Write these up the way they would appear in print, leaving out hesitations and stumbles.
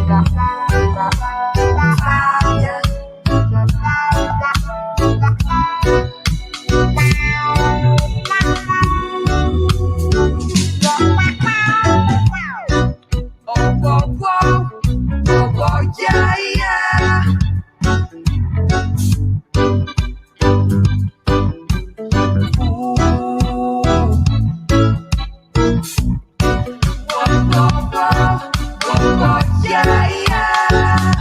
Yeah, yeah. Yeah, yeah.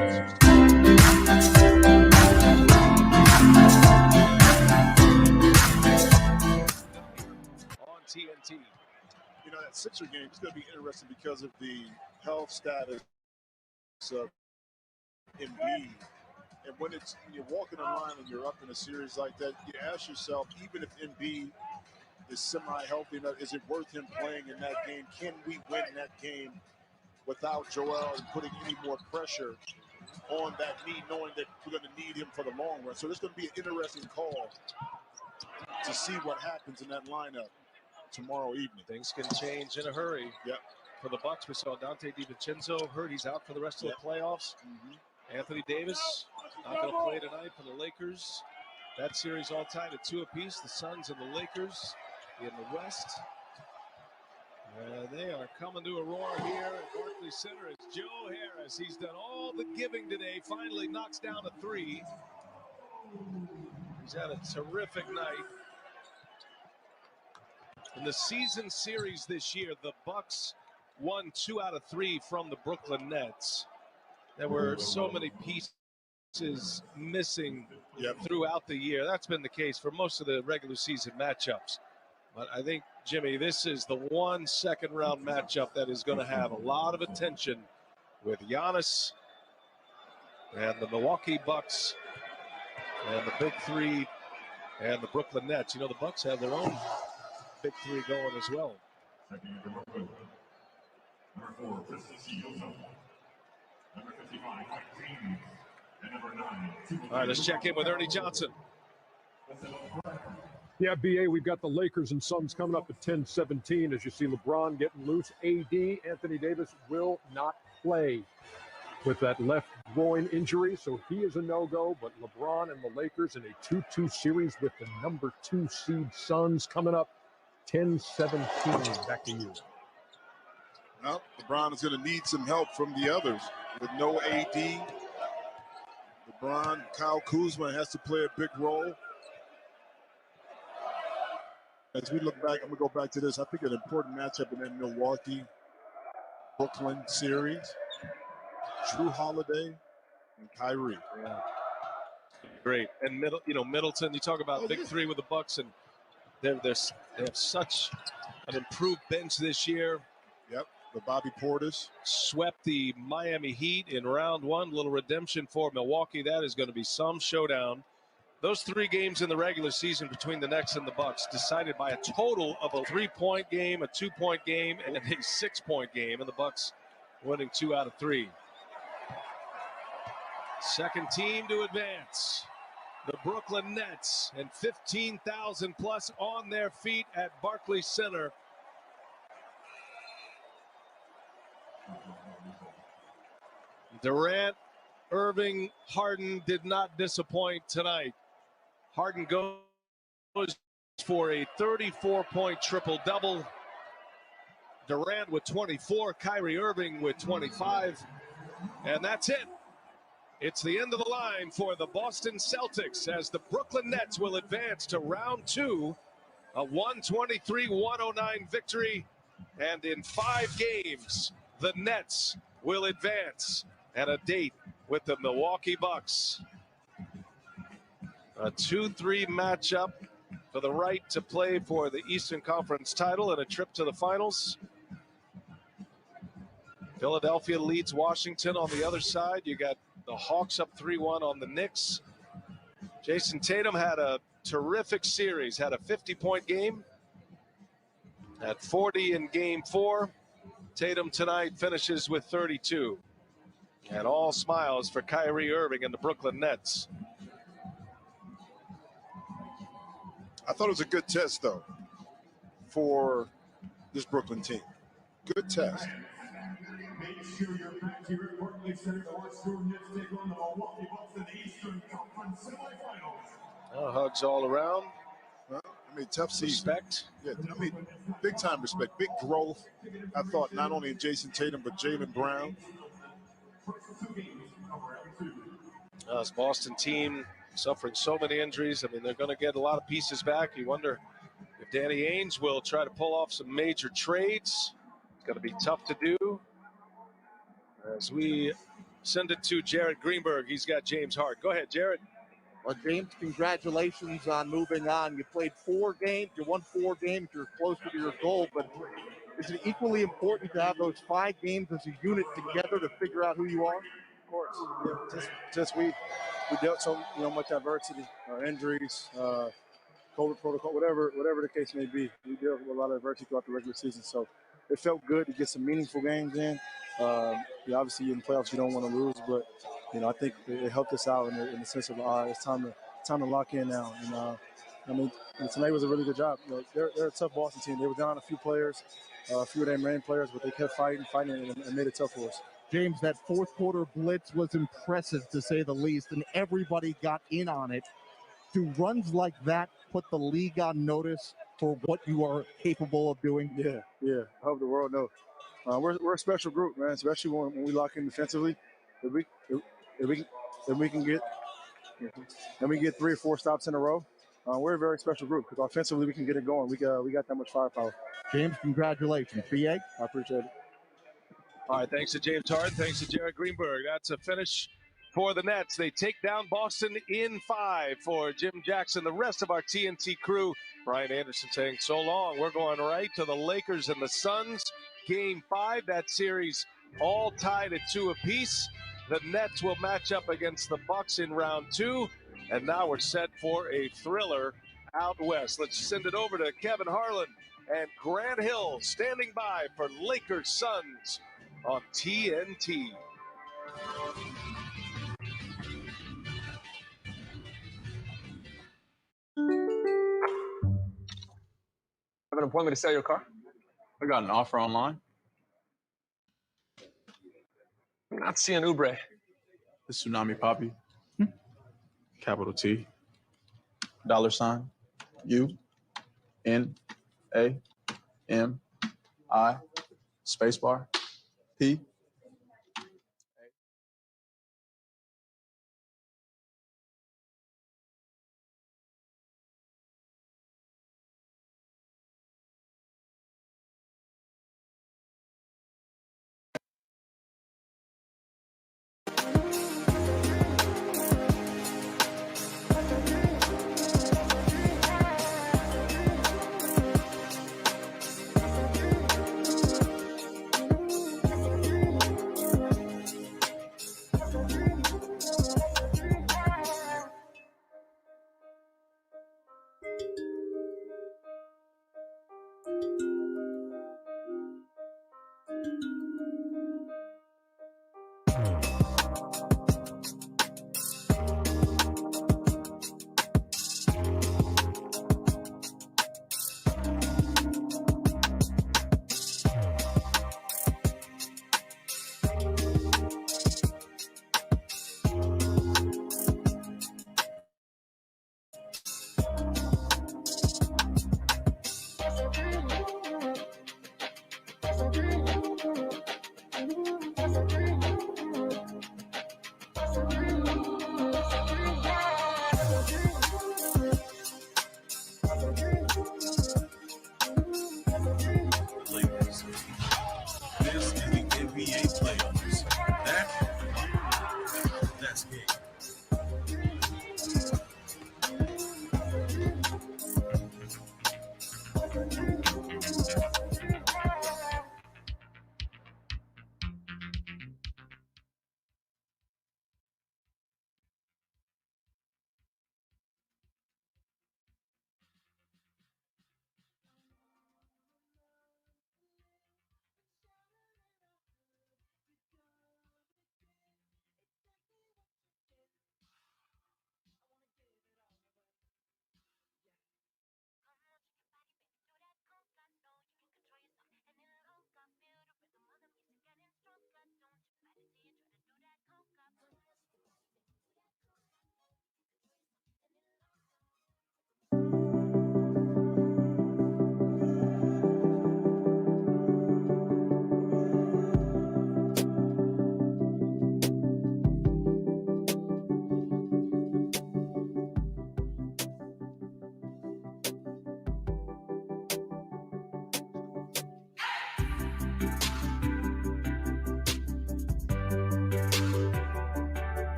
On TNT. You know, that Sixer game is going to be interesting because of the health status of Embiid. And when you're walking a line and you're up in a series like that, you ask yourself, even if Embiid is semi-healthy enough, is it worth him playing in that game? Can we win that game without Joel and putting any more pressure on that knee, knowing that we're going to need him for the long run? So there's going to be an interesting call to see what happens in that lineup tomorrow evening. Things can change in a hurry. Yep. For the Bucks, we saw Dante DiVincenzo hurt. He's out for the rest of the playoffs. Anthony Davis not going to play tonight for the Lakers. That series all tied at 2 apiece. The Suns and the Lakers in the West. They are coming to a roar here at Barclays Center as Joe Harris. He's done all the giving today. Finally knocks down a 3. He's had a terrific night. In the season series this year, the Bucks won 2 out of 3 from the Brooklyn Nets. There were so many pieces missing throughout the year. That's been the case for most of the regular season matchups. But I think, Jimmy, this is the one second-round matchup that is going to have a lot of attention with Giannis and the Milwaukee Bucks and the Big Three and the Brooklyn Nets. You know, the Bucks have their own Big Three going as well. Number 4, Number 55, and number 9. All right, let's check in with Ernie Johnson. Yeah, BA, we've got the Lakers and Suns coming up at 10-17. As you see LeBron getting loose. AD, Anthony Davis, will not play with that left groin injury, so he is a no-go. But LeBron and the Lakers in a 2-2 series with the number 2 seed Suns coming up 10-17. Back to you. Well, LeBron is going to need some help from the others. With no AD, LeBron, Kyle Kuzma has to play a big role. As we look back, I'm going to go back to this. I think an important matchup in that Milwaukee-Brooklyn series. Drew Holiday and Kyrie. Yeah. Great. And Middleton, you talk about Big Three with the Bucks, and they have such an improved bench this year. Yep. The Bobby Portis. Swept the Miami Heat in round 1. Little redemption for Milwaukee. That is going to be some showdown. Those 3 games in the regular season between the Nets and the Bucks decided by a total of a 3-point game, a 2-point game, and a 6-point game, and the Bucks winning 2 out of 3. Second team to advance, the Brooklyn Nets, and 15,000 plus on their feet at Barclays Center. Durant, Irving, Harden did not disappoint tonight. Harden goes for a 34-point triple-double. Durant with 24, Kyrie Irving with 25, and that's it. It's the end of the line for the Boston Celtics as the Brooklyn Nets will advance to round 2, a 123-109 victory, and in 5 games, the Nets will advance, and a date with the Milwaukee Bucks. A 2-3 matchup for the right to play for the Eastern Conference title and a trip to the finals. Philadelphia leads Washington on the other side. You got the Hawks up 3-1 on the Knicks. Jason Tatum had a terrific series, had a 50-point game. At 40 in game 4. Tatum tonight finishes with 32. And all smiles for Kyrie Irving and the Brooklyn Nets. I thought it was a good test, though, for this Brooklyn team. Good test. Make sure you're back here at Barclays Center to watch your Nets take on the Milwaukee Bucks in the Eastern Conference semifinals. Hugs all around. Well, I mean, tough season. Respect. Yeah, I mean, big time respect, big growth. I thought not only in Jason Tatum, but Jaylen Brown. This Boston team suffering so many injuries. I mean, they're going to get a lot of pieces back. You wonder if Danny Ainge will try to pull off some major trades. It's going to be tough to do. As we send it to Jared Greenberg. He's got James Hart. Go ahead, Jared. Well, James, congratulations on moving on. You played 4 games. You won 4 games. You're closer to your goal, but is it equally important to have those 5 games as a unit together to figure out who you are? Of course, yeah, just we dealt so much adversity, injuries, COVID protocol, whatever the case may be. We dealt with a lot of adversity throughout the regular season, so it felt good to get some meaningful games in. Obviously, in the playoffs, you don't want to lose, but I think it helped us out in the sense of all right, it's time to lock in now. And tonight was a really good job. They're a tough Boston team. They were down a few players, a few of their main players, but they kept fighting, and made it tough for us. James, that fourth quarter blitz was impressive to say the least, and everybody got in on it. Do runs like that put the league on notice for what you are capable of doing? Yeah. I hope the world knows. We're a special group, man. Especially when we lock in defensively. If we can get 3 or 4 stops in a row, we're a very special group because offensively we can get it going. We got that much firepower. James, congratulations. BA? I appreciate it. All right, thanks to James Hart. Thanks to Jared Greenberg. That's a finish for the Nets. They take down Boston in 5 for Jim Jackson. The rest of our TNT crew, Brian Anderson saying so long. We're going right to the Lakers and the Suns. Game 5, that series all tied at 2 apiece. The Nets will match up against the Bucks in round 2. And now we're set for a thriller out west. Let's send it over to Kevin Harlan and Grant Hill standing by for Lakers Suns on TNT. Have an appointment to sell your car? I got an offer online. I'm not seeing Ubre. The Tsunami Poppy. Capital T. $UNAMI spacebar P.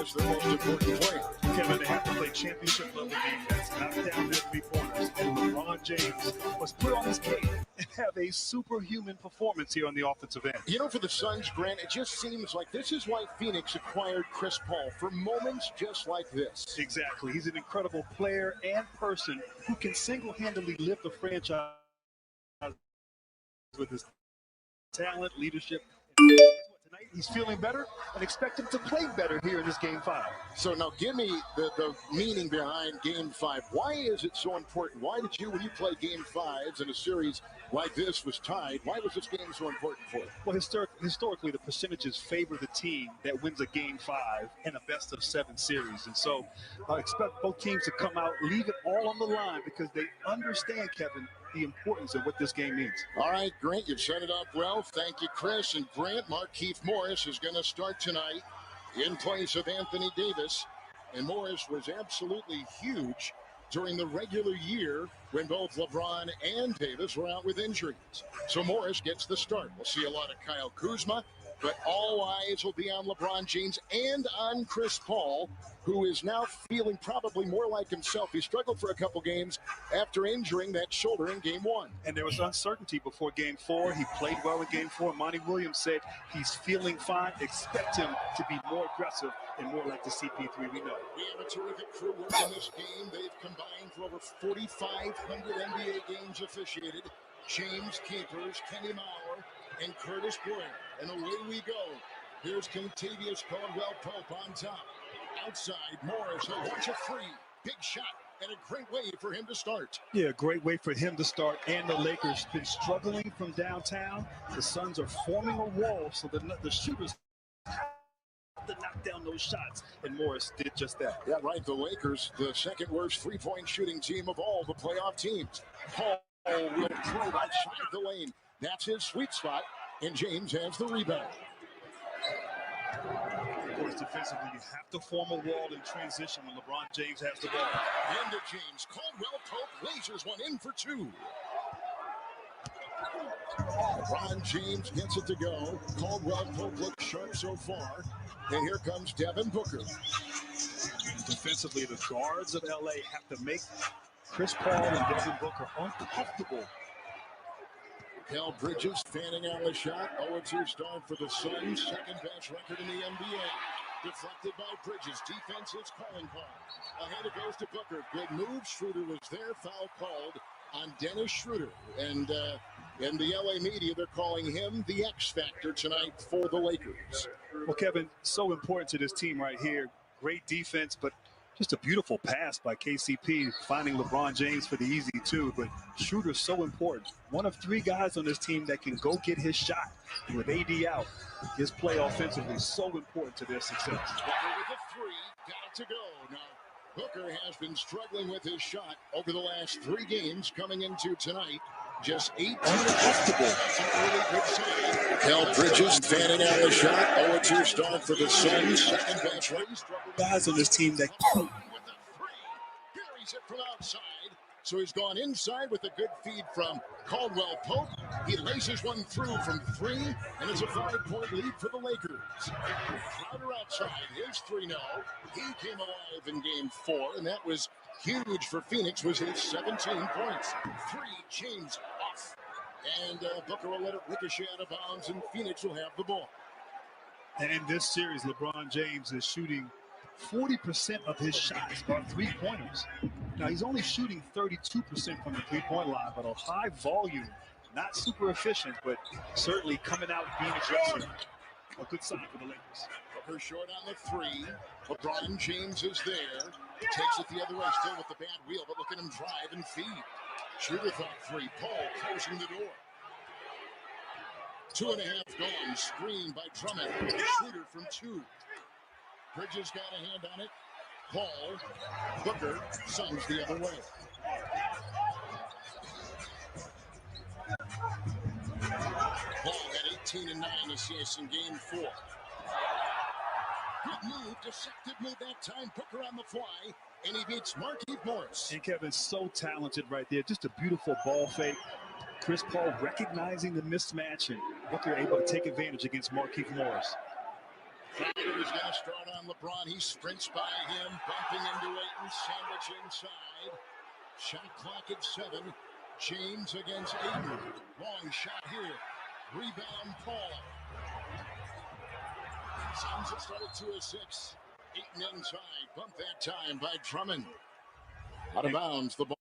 is the most important play. Kevin, they have to play championship level defense, knock down their 3-pointers, and LeBron James must put on his game and have a superhuman performance here on the offensive end. You know, for the Suns, Grant, it just seems like this is why Phoenix acquired Chris Paul, for moments just like this. Exactly. He's an incredible player and person who can single-handedly lift the franchise with his talent, leadership. Tonight, he's feeling better and expect him to play better here in this Game 5. So now give me the meaning behind Game 5. Why is it so important? Why did you, when you play Game 5s in a series like this was tied, why was this game so important for you? Well, historically, the percentages favor the team that wins a Game 5 in a best-of-7 series. And so I expect both teams to come out, leave it all on the line because they understand, Kevin, the importance of what this game means. All right, Grant, you've set it up well. Thank you, Chris. And Grant, Markieff Morris is going to start tonight in place of Anthony Davis. And Morris was absolutely huge during the regular year when both LeBron and Davis were out with injuries. So Morris gets the start. We'll see a lot of Kyle Kuzma, but all eyes will be on LeBron James and on Chris Paul, who is now feeling probably more like himself. He struggled for a couple games after injuring that shoulder in Game 1. And there was uncertainty before Game 4. He played well in Game 4. Monty Williams said he's feeling fine. Expect him to be more aggressive and more like the CP3 we know. We have a terrific crew working this game. They've combined for over 4,500 NBA games officiated. James Capers, Kenny Maurer, and Curtis Boyer. And away we go. Here's Contavious Caldwell-Pope on top. Outside, Morris, he'll launch a free. Big shot, and a great way for him to start. Yeah, great way for him to start. And the Lakers been struggling from downtown. The Suns are forming a wall, so the shooters have to knock down those shots. And Morris did just that. Yeah, right. The Lakers, the second worst three-point shooting team of all the playoff teams. Paul will probe outside the lane. That's his sweet spot, and James has the rebound. Of course, defensively, you have to form a wall in transition when LeBron James has the ball. Into James. Caldwell-Pope lasers one in for two. LeBron James gets it to go. Caldwell-Pope looks sharp so far. And here comes Devin Booker. Defensively, the guards of LA have to make Chris Paul and Devin Booker uncomfortable. Cal Bridges fanning out the shot. 0-2 start for the Suns. Second best record in the NBA. Deflected by Bridges. Defense is calling call. Ahead it goes to Booker. Good move. Schroeder was there. Foul called on Dennis Schroeder. And in the LA media, they're calling him the X factor tonight for the Lakers. Well, Kevin, so important to this team right here. Great defense, but just a beautiful pass by KCP, finding LeBron James for the easy two. But Schroeder's so important. One of three guys on this team that can go get his shot. And with AD out, his play offensively is so important to their success. Booker with a three. Got it to go. Now, Booker has been struggling with his shot over the last 3 games coming into tonight. Just 18 uncomfortable. That's an early good sign. Cal Bridges fanning out the shot. 0-2 start for the Suns. Second best race. Guys on this team that with the three. Buries it from outside. So he's gone inside with a good feed from Caldwell-Pope. He laces one through from 3, and it's a 5-point lead for the Lakers. Crowder outside. His 3-0. He came alive in Game 4, and that was huge for Phoenix, was his 17 points. 3, James off. And Booker will let it ricochet out of bounds, and Phoenix will have the ball. And in this series, LeBron James is shooting 40% of his shots are 3-pointers. Now, he's only shooting 32% from the 3-point line, but a high volume, not super efficient, but certainly coming out being aggressive. A good sign for the Lakers. Booker short on the 3. LeBron James is there. Takes it the other way, still with the bad wheel, but look at him drive and feed. Schroeder thought 3. Paul closing the door. 2.5 gone. Screen by Drummond. Schroeder from 2. Bridges got a hand on it. Paul. Booker. Suns the other way. Paul had 18 and 9 assists in Game 4. Good move, deceptive move that time. Booker on the fly, and he beats Markieff Morris. And Kevin's so talented right there. Just a beautiful ball fake. Chris Paul recognizing the mismatch, and Booker able to take advantage against Markieff Morris. Foul is going to start on LeBron. He sprints by him, bumping into Ayton, sandwich inside. Shot clock at 7. James against Ayton. Long shot here. Rebound, Paul. Suns have started 2-6. Ayton inside. Bump that time by Drummond. Out of bounds, the ball.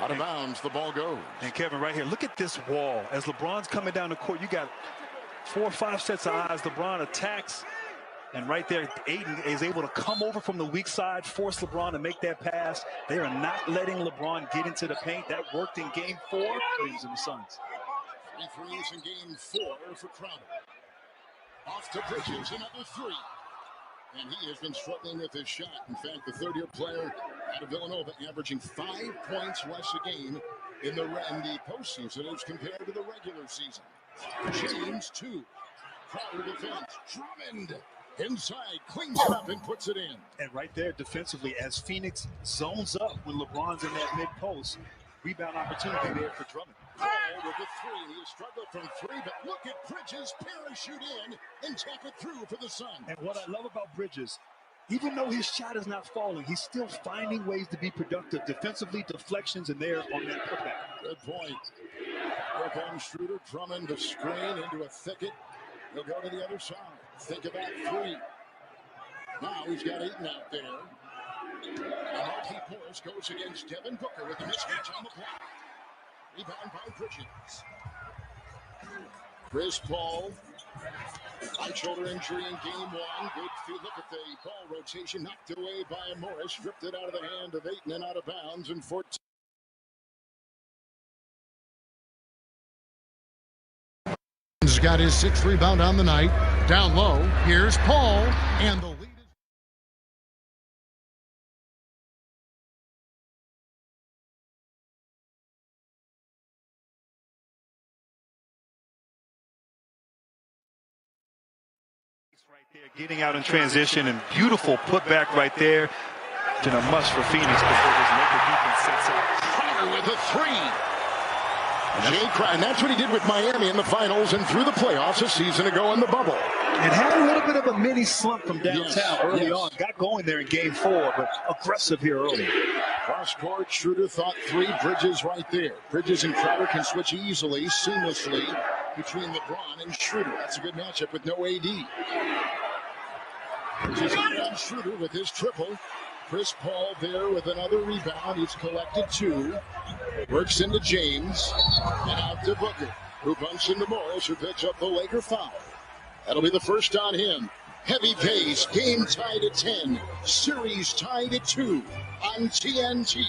Out of bounds, the ball goes. And Kevin, right here, look at this wall. As LeBron's coming down the court, you got 4 or 5 sets of eyes. LeBron attacks. And right there, Ayton is able to come over from the weak side, force LeBron to make that pass. They are not letting LeBron get into the paint. That worked in game 4. He's in the Suns. 3 threes in game 4 for Crowder. Off to Bridges, another 3. And he has been struggling with his shot. In fact, the third-year player out of Villanova averaging 5 points less a game in the postseason as compared to the regular season. James, 2. Crowder defense. Drummond inside, cleans it up and puts it in. And right there defensively, as Phoenix zones up when LeBron's in that mid-post, rebound opportunity there for Drummond. Paul with the 3. He has struggled from 3, but look at Bridges parachute in and tap it through for the Suns. And what I love about Bridges, even though his shot is not falling, he's still finding ways to be productive defensively, deflections, and there on that putback. Good point. Here comes Schroeder. Drummond to screen into a thicket. He'll go to the other side. Think about 3. Now he's got Ayton out there. And Markieff Morris goes against Devin Booker with a mismatch on the block. Rebound by Bridges. Chris Paul. Right shoulder injury in game 1. Good feet. Look at the ball rotation knocked away by Morris. Ripped it out of the hand of Ayton and out of bounds. And 14. He's got his 6th rebound on the night. Down low. Here's Paul. And the lead is. Right there, getting out in transition and beautiful putback right there. And a must for Phoenix before this Laker defense sets up. Crowder with a 3. Jay Crowder, and that's what he did with Miami in the finals and through the playoffs a season ago in the bubble. And had a little bit of a mini slump from downtown early on. Got going there in game 4, but aggressive here early. Cross court, Schroeder thought 3. Bridges right there. Bridges and Crowder can switch easily, seamlessly between LeBron and Schroeder. That's a good matchup with no AD. Bridges on Schroeder with his triple. Chris Paul there with another rebound. He's collected 2. Works into James and out to Booker, who bumps into Morris, who picks up the Laker foul. That'll be the first on him. Heavy pace, game tied at 10. Series tied at 2 on TNT.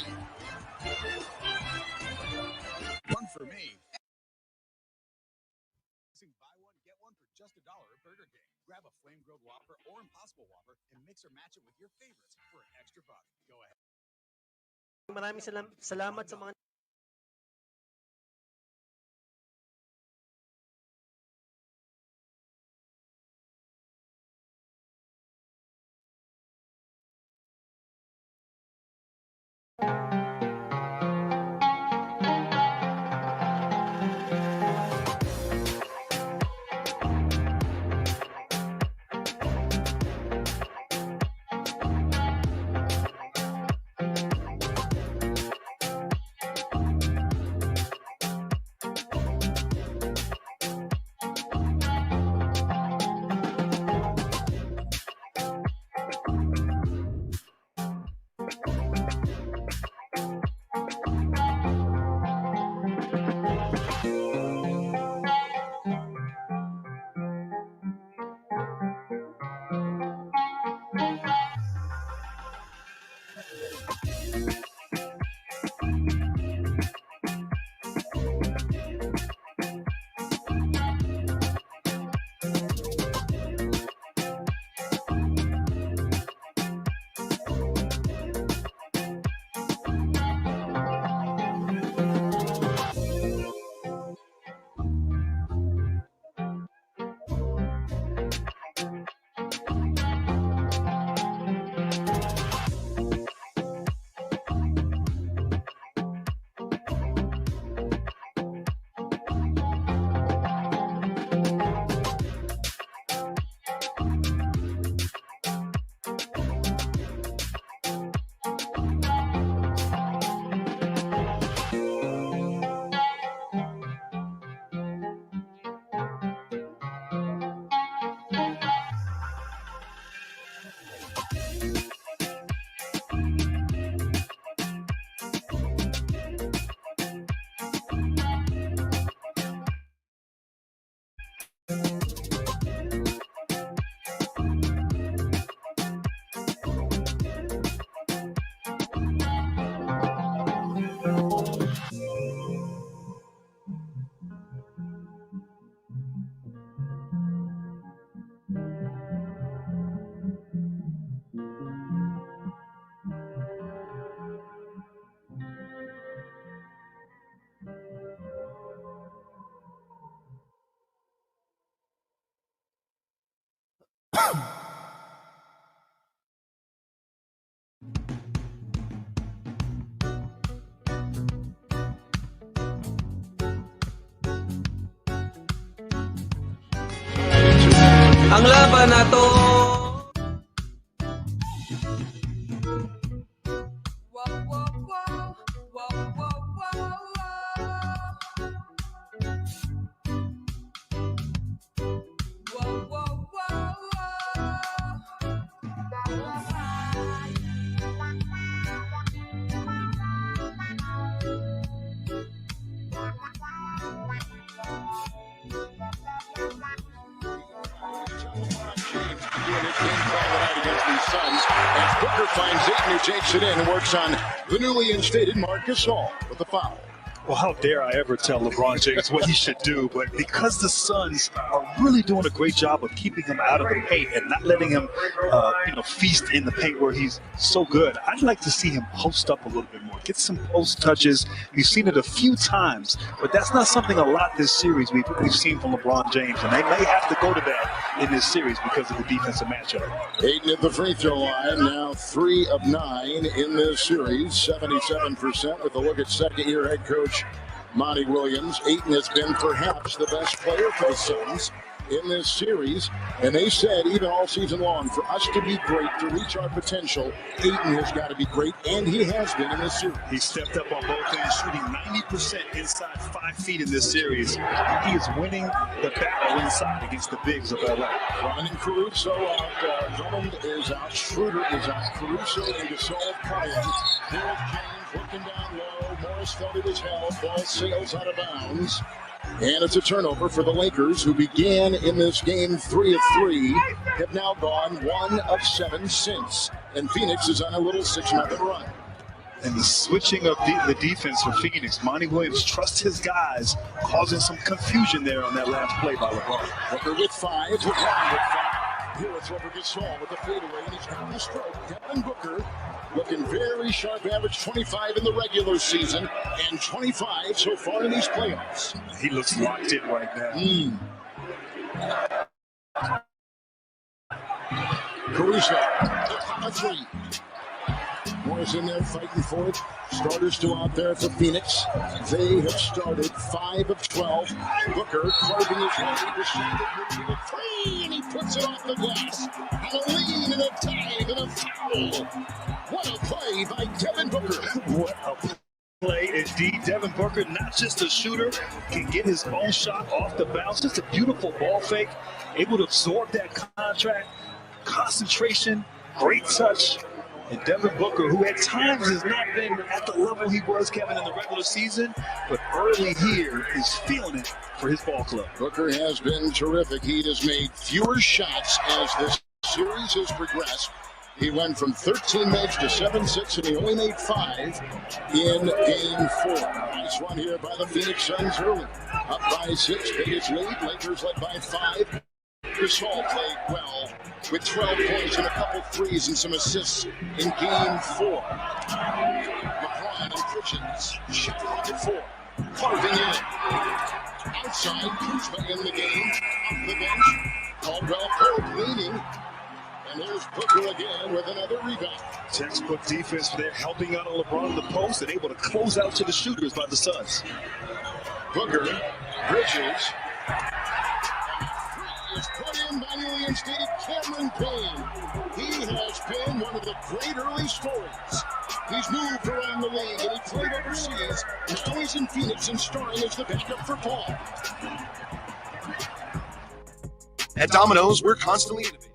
One for me. Buy one, get one for just $1 at Burger King. Grab a flame-grilled Whopper or Impossible Whopper and mix or match it with your favorites for an extra buck. Go ahead. Maraming salamat sa mga Ang laban na to. As Booker finds Ayton, who takes it in and works on the newly instated Marcus Hall with the foul. Well, how dare I ever tell LeBron James what he should do, but because the Suns are really doing a great job of keeping him out of the paint and not letting him, feast in the paint where he's so good, I'd like to see him post up a little bit more, get some post touches. We've seen it a few times, but that's not something a lot this series we've seen from LeBron James, and they may have to go to that in this series because of the defensive matchup. Ayton at the free throw line, now 3 of 9 in this series, 77% with a look at second-year head coach Monty Williams. Ayton has been perhaps the best player for the Suns in this series, and they said even all season long, for us to be great, to reach our potential, Ayton has got to be great, and he has been in this series. He stepped up on both ends, shooting 90% inside 5 feet in this series. He is winning the battle inside against the bigs of LA. Drummond and Caruso out. Drummond is out. Schroeder is out. Caruso and Gasol coming. Here's James looking down low. Morris felt it was held. Ball sails out of bounds. And it's a turnover for the Lakers, who began in this game 3 of 3, have now gone 1 of 7 since. And Phoenix is on a little 6-0 run. And the switching of the defense for Phoenix, Monty Williams trusts his guys, causing some confusion there on that last play by LeBron. Booker with 5, LeBron with 5. Here it's over Gasol with the fadeaway, and he's got the stroke. Devin Booker looking very sharp, average 25 in the regular season and 25 so far in these playoffs. He looks locked in right now. Caruso, a 3. Morris in there fighting for it. Starters still out there for Phoenix. They have started 5 of 12. Booker carving his way to shoot the 3, and he puts it off the glass. And a lean and a dive and a foul. What a play by Devin Booker. What a play indeed. Devin Booker, not just a shooter, can get his own shot off the bounce. Just a beautiful ball fake, able to absorb that contract, concentration, great touch. And Devin Booker, who at times has not been at the level he was, Kevin, in the regular season, but early here is feeling it for his ball club. Booker has been terrific. He has made fewer shots as this series has progressed. He went from 13 makes to 7-6, and he only made 5 in game 4. Nice one here by the Phoenix Suns early. Up by 6, biggest lead. Lakers led by 5. Gasol played well with 12 points and a couple threes and some assists in game 4. LeBron and Bridges shot rocket 4. Carving in. Outside, Kuzma in the game. Off the bench. Caldwell Pope leaning. And there's Booker again with another rebound. Textbook defense there, helping out on LeBron in the post and able to close out to the shooters by the Suns. Booker, Bridges. Is put in by newly instated Cameron Payne. He has been one of the great early scorers. He's moved around the league and he played overseas. Now he's in Phoenix and starring as the backup for Paul. At Domino's, we're constantly innovating.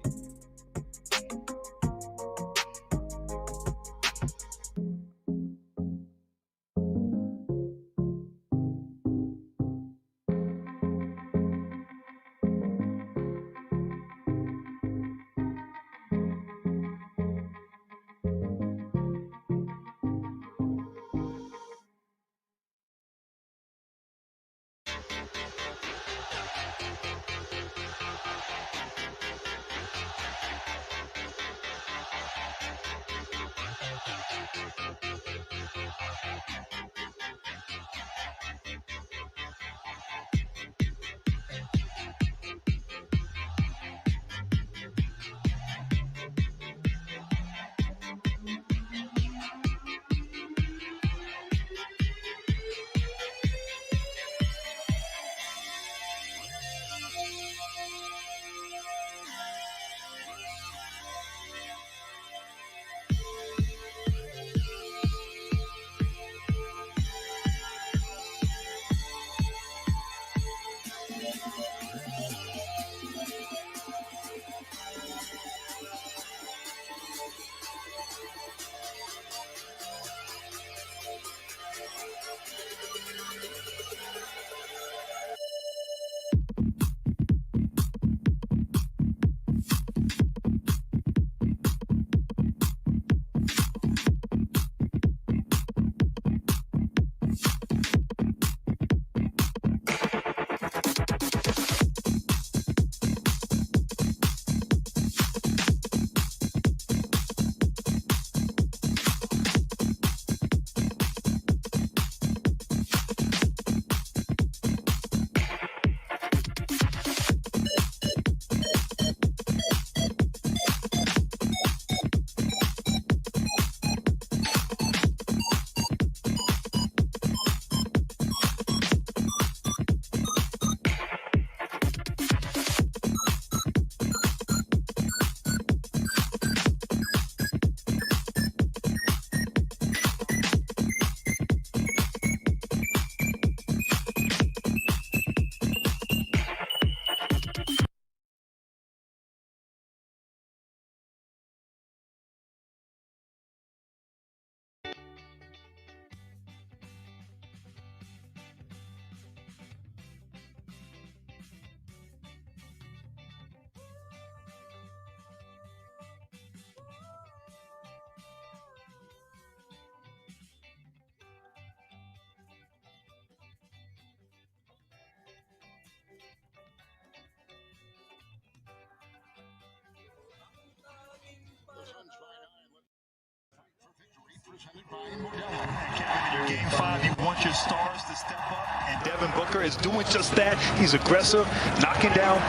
In your game 5, you want your stars to step up, and Devin Booker is doing just that. He's aggressive, knocking down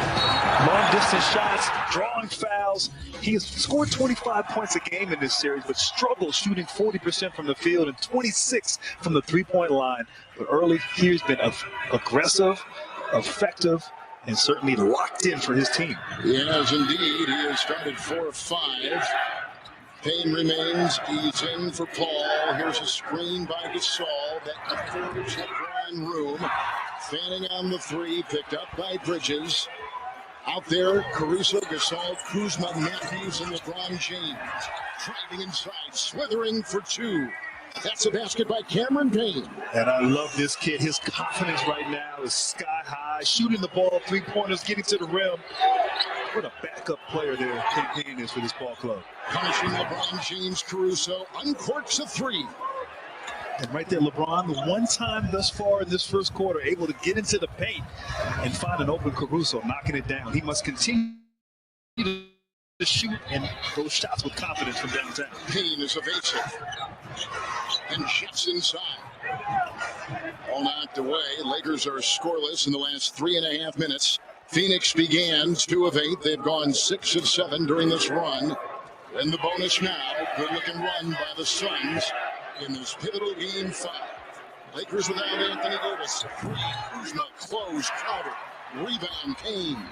long-distance shots, drawing fouls. He has scored 25 points a game in this series, but struggles shooting 40% from the field and 26 from the three-point line. But early, he's been aggressive, effective, and certainly locked in for his team. Yes, indeed. He has started 4 of 5. Payne remains. He's in for Paul. Here's a screen by Gasol that affords LeBron room. Fanning on the 3, picked up by Bridges. Out there, Caruso, Gasol, Kuzma, Matthews, and LeBron James. Driving inside, slithering for 2. That's a basket by Cameron Payne. And I love this kid. His confidence right now is sky high. Shooting the ball, 3-pointers, getting to the rim. What a backup player there Payne is for this ball club. Punishing LeBron James, Caruso uncorks a 3. And right there, LeBron, the one time thus far in this first quarter, able to get into the paint and find an open Caruso, knocking it down. He must continue to shoot and those shots with confidence from downtown. Payne is evasive. And jets inside. All knocked away. Lakers are scoreless in the last 3.5 minutes. Phoenix began 2 of 8. They've gone 6 of 7 during this run. And the bonus now, good looking run by the Suns in this pivotal game 5. Lakers without Anthony Davis. 3, Kuzma, close, Crowder. Rebound, Payne.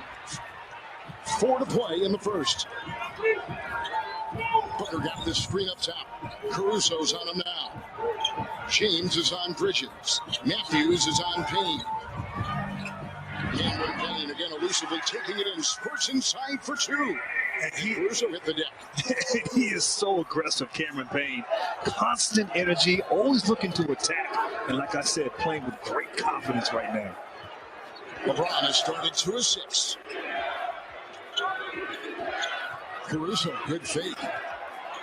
4 to play in the first. Booker got this screen up top. Caruso's on him now. James is on Bridges. Matthews is on Payne. Cameron Payne again elusively taking it in. Spurts inside for 2. And Caruso hit the deck. He is so aggressive, Cameron Payne. Constant energy, always looking to attack. And like I said, playing with great confidence right now. LeBron has started 2 of 6. Caruso, good fake.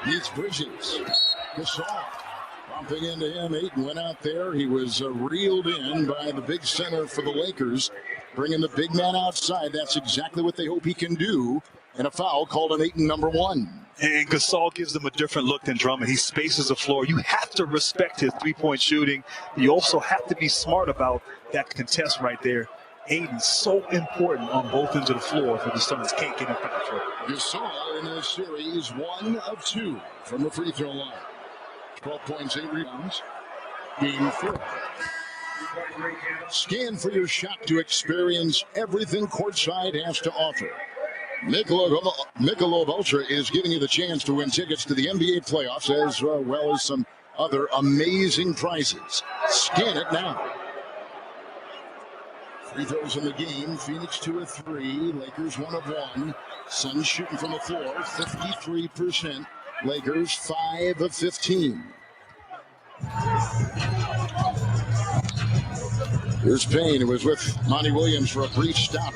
Meets Bridges. Gasol bumping into him. Ayton went out there. He was reeled in by the big center for the Lakers, bringing the big man outside. That's exactly what they hope he can do. And a foul called on Ayton, number 1. And Gasol gives them a different look than Drummond. He spaces the floor. You have to respect his three-point shooting. You also have to be smart about that contest right there. Ayton so important on both ends of the floor for the Suns can't get in foul trouble. Gasol in this series 1 of 2 from the free throw line. 12 points, 8 rebounds. Game 4. Scan for your shop to experience everything courtside has to offer. Michelob Ultra is giving you the chance to win tickets to the NBA playoffs as well as some other amazing prizes. Scan it now. Free throws in the game. Phoenix 2 of 3. Lakers 1 of 1. Suns shooting from the floor 53%. Lakers 5 of 15. Here's Payne, who was with Monty Williams for a brief stop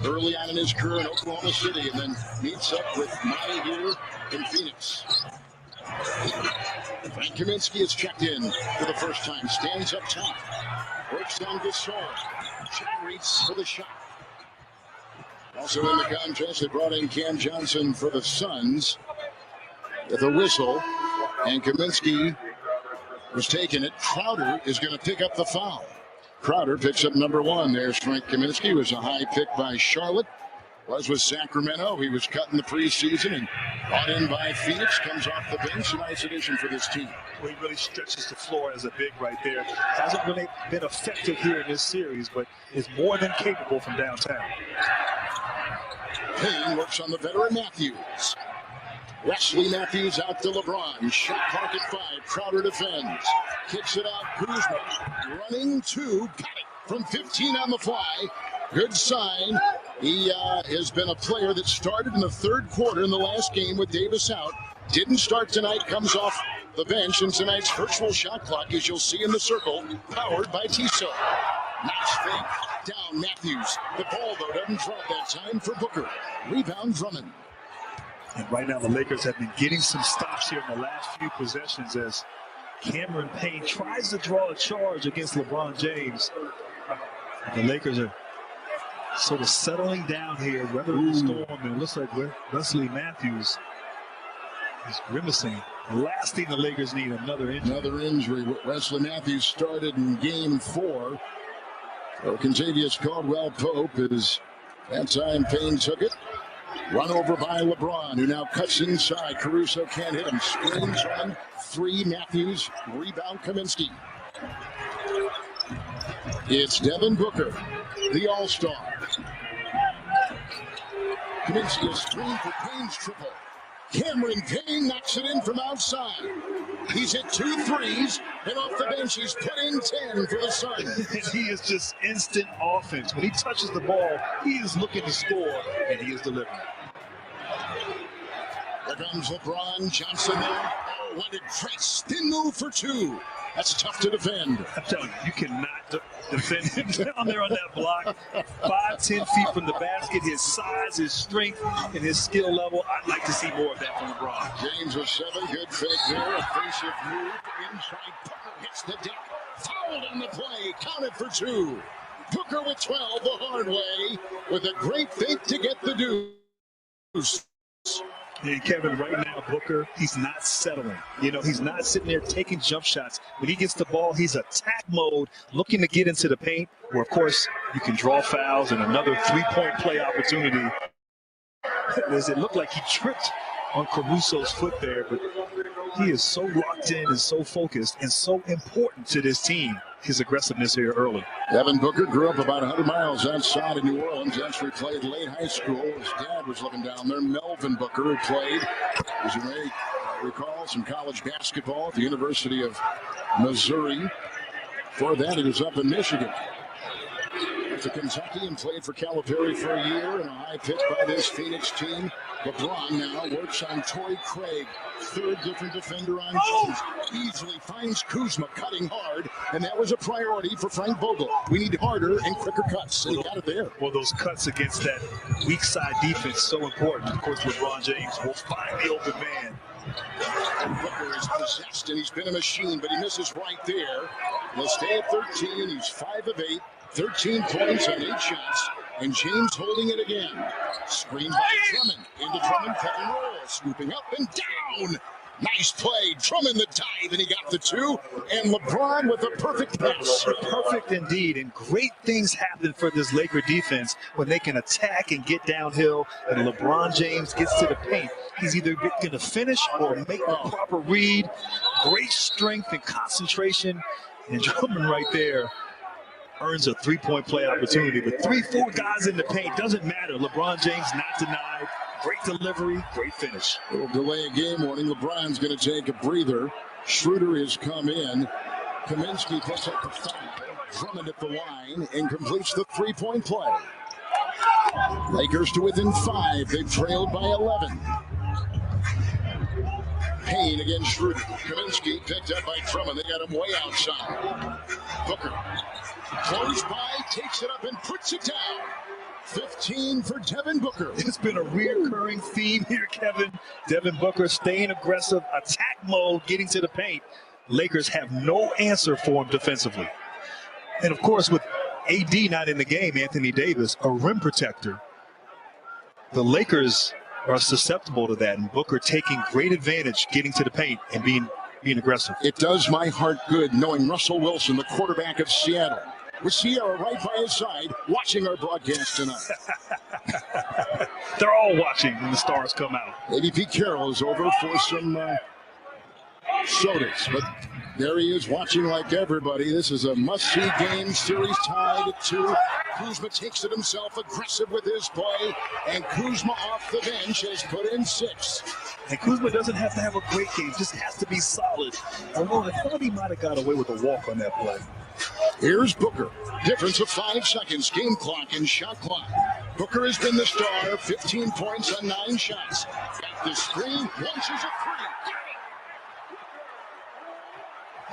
early on in his career in Oklahoma City, and then meets up with Monty here in Phoenix. Frank Kaminsky is checked in for the first time. Stands up top. Works on Gasol. Generates for the shot. Also in the contest, they brought in Cam Johnson for the Suns with a whistle, and Kaminsky was taking it. Crowder is going to pick up the foul. Crowder picks up number 1. There's Frank Kaminsky. Was a high pick by Charlotte. Was with Sacramento. He was cut in the preseason and brought in by Phoenix. Comes off the bench. A nice addition for this team. Well, he really stretches the floor as a big right there. Hasn't really been effective here in this series, but is more than capable from downtown. Payne works on the veteran Matthews. Wesley Matthews out to LeBron. Shot clock at 5. Crowder defends. Kicks it out. Kuzma running 2. Got it from 15 on the fly. Good sign. He has been a player that started in the third quarter in the last game with Davis out. Didn't start tonight. Comes off the bench in tonight's virtual shot clock, as you'll see in the circle, powered by Tissot. Nice fake. Down Matthews. The ball, though, doesn't drop that time for Booker. Rebound Drummond. And right now the Lakers have been getting some stops here in the last few possessions as Cameron Payne tries to draw a charge against LeBron James. The Lakers are sort of settling down here, weathering the storm, and it looks like Wesley Matthews He's grimacing. Lasting, the Lakers need another injury. Another injury. Wesley Matthews started in game 4. So Contavious Caldwell-Pope is that time Payne took it. Run over by LeBron, who now cuts inside. Caruso can't hit him. Screens on 3. Matthews. Rebound Kaminsky. It's Devin Booker, the All-Star. Kaminsky, a screen for Payne's triple. Cameron Payne knocks it in from outside. He's hit 2 threes, and off the bench he's put in 10 for the Suns. He is just instant offense. When he touches the ball, he is looking to score, and he is delivering. Here comes LeBron Johnson there. Oh, what a great spin move for 2. That's tough to defend. I'm telling you, you cannot defend him down there on that block. 5-10 feet from the basket. His size, his strength, and his skill level. I'd like to see more of that from LeBron. James with 7. Good fake there. Offensive move. Inside. Booker hits the deck. Fouled on the play. Counted for 2. Booker with 12 the hard way. With a great fake to get the deuce. And Kevin, right now, Booker, he's not settling. You know, he's not sitting there taking jump shots. When he gets the ball, he's attack mode, looking to get into the paint, where, of course, you can draw fouls and another 3-point play opportunity. As it looked like he tripped on Caruso's foot there, but he is so locked in and so focused and so important to this team, his aggressiveness here early. Devin Booker grew up about 100 miles outside of New Orleans. Actually played late high school. His dad was living down there. Melvin Booker, who played, as you may recall, some college basketball at the University of Missouri. Before that, he was up in Michigan. Went to Kentucky and played for Calipari for a year, and a high pick by this Phoenix team. LeBron now works on Torrey Craig, 3rd different defender on James. Easily finds Kuzma cutting hard, and that was a priority for Frank Vogel. We need harder and quicker cuts, and he got it there. Well, those cuts against that weak side defense, so important. Of course, LeBron James will find the open man. Booker is possessed, and he's been a machine, but he misses right there. He'll stay at 13. He's 5 of 8, 13 points on 8 shots. And James holding it again. Screen by Drummond. Into Drummond, cut and roll. Scooping up and down. Nice play. Drummond the dive, and he got the 2. And LeBron with a perfect pass. Perfect indeed. And great things happen for this Laker defense when they can attack and get downhill. And LeBron James gets to the paint. He's either going to finish or make the proper read. Great strength and concentration. And Drummond right there earns a 3-point play opportunity. But 3-4 guys in the paint, doesn't matter. LeBron James not denied. Great delivery, great finish. A little delay of game warning. LeBron's going to take a breather. Schroeder has come in. Kaminsky puts up the foul. Drummond at the line and completes the 3-point play. Lakers to within 5. They've trailed by 11. Payne against Schroeder. Kaminsky picked up by Drummond. They got him way outside. Booker. Close by, takes it up and puts it down. 15 for Devin Booker. It's been a recurring theme here, Kevin. Devin Booker staying aggressive, attack mode, getting to the paint. Lakers have no answer for him defensively. And of course, with AD not in the game, Anthony Davis, a rim protector, the Lakers are susceptible to that, and Booker taking great advantage, getting to the paint and being aggressive. It does my heart good knowing Russell Wilson, the quarterback of Seattle, with Sierra right by his side, watching our broadcast tonight. They're all watching when the stars come out. Maybe Pete Carroll is over for some sodas, but there he is watching like everybody. This is a must-see game. Series tied at 2. Kuzma takes it himself, aggressive with his play, and Kuzma off the bench has put in 6. And Kuzma doesn't have to have a great game, just has to be solid. Although I thought he might have got away with a walk on that play. Here's Booker. Difference of 5 seconds. Game clock and shot clock. Booker has been the star. 15 points on 9 shots. Got the screen. Launches a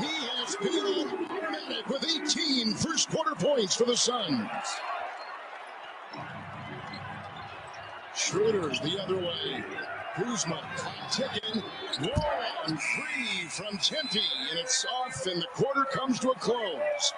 3. He has been automatic with 18 first quarter points for the Suns. Schroeder's the other way. Kuzma ticking. Long 3 from Tempe, and it's off, and the quarter comes to a close.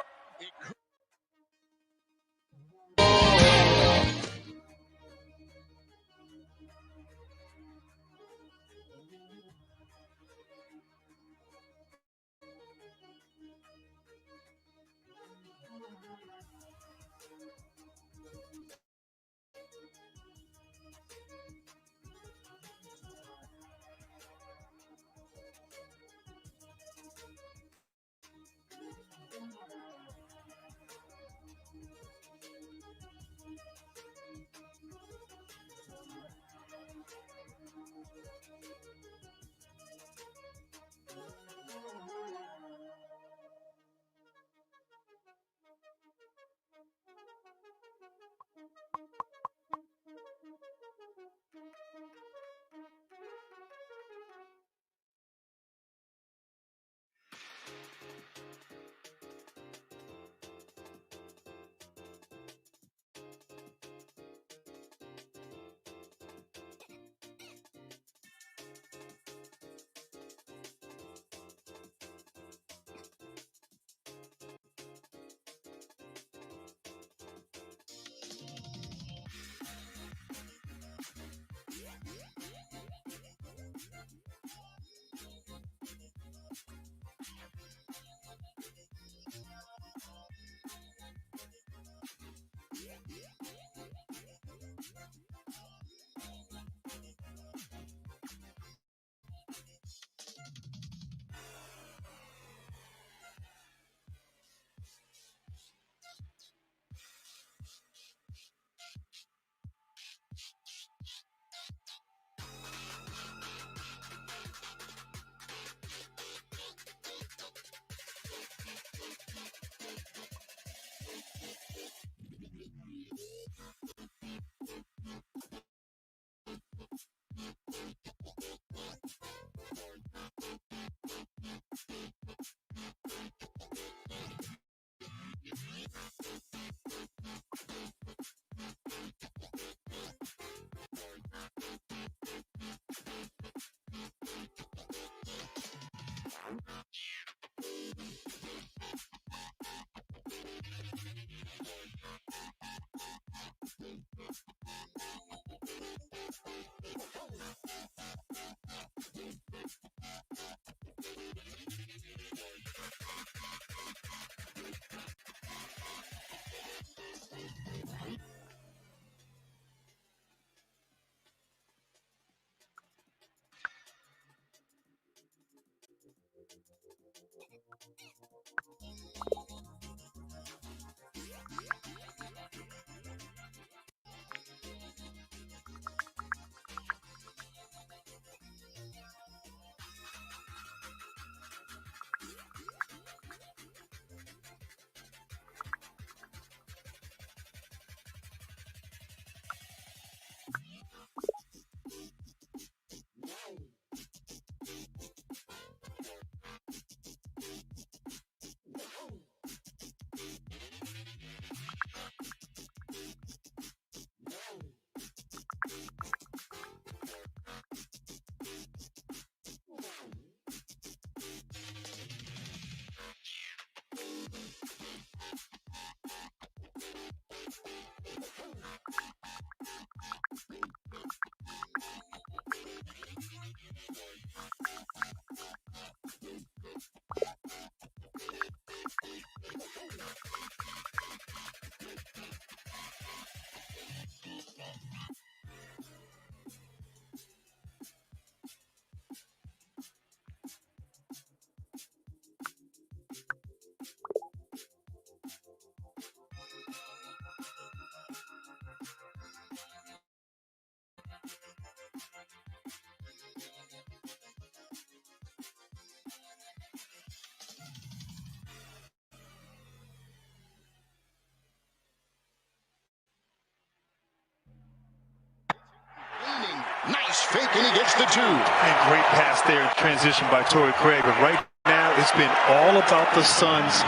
fake, and he gets the 2. And great pass there in transition by Torrey Craig. But right now, it's been all about the Suns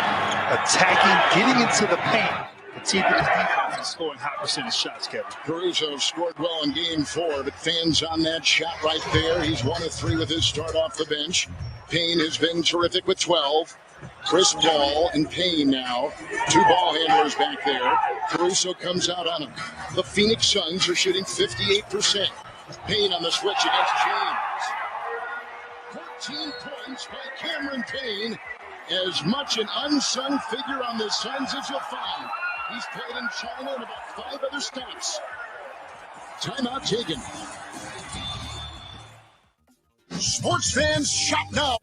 attacking, getting into the paint. The team with his defense is scoring high percentage shots, Kevin. Caruso scored well in game 4, but fans on that shot right there. He's 1 of 3 with his start off the bench. Payne has been terrific with 12. Chris Paul and Payne now. 2 ball handlers back there. Caruso comes out on him. The Phoenix Suns are shooting 58%. Payne on the switch against James. 14 points by Cameron Payne. As much an unsung figure on the Suns as you'll find. He's played in China and about 5 other stops. Timeout taken. Sports fans, shop now.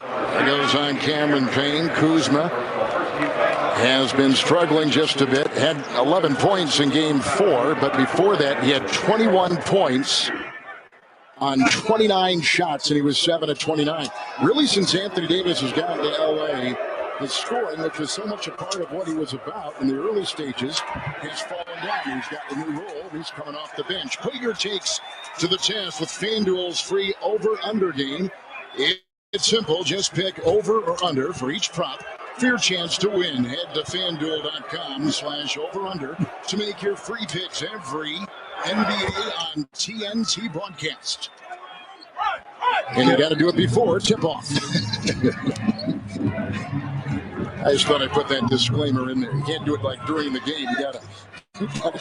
There goes on Cameron Payne. Kuzma has been struggling just a bit. Had 11 points in game 4, but before that he had 21 points on 29 shots, and he was 7 of 29. Really, since Anthony Davis has gotten to LA, His scoring, which was so much a part of what he was about in the early stages, has fallen down. He's got a new role. He's coming off the bench. Put your takes to the test with FanDuel's free over-under game. It's simple. Just pick over or under for each prop for your chance to win. Head to FanDuel.com/over-under to make your free picks every NBA on TNT broadcast. And you got to do it before tip-off. I just thought I'd put that disclaimer in there. You can't do it like during the game. You gotta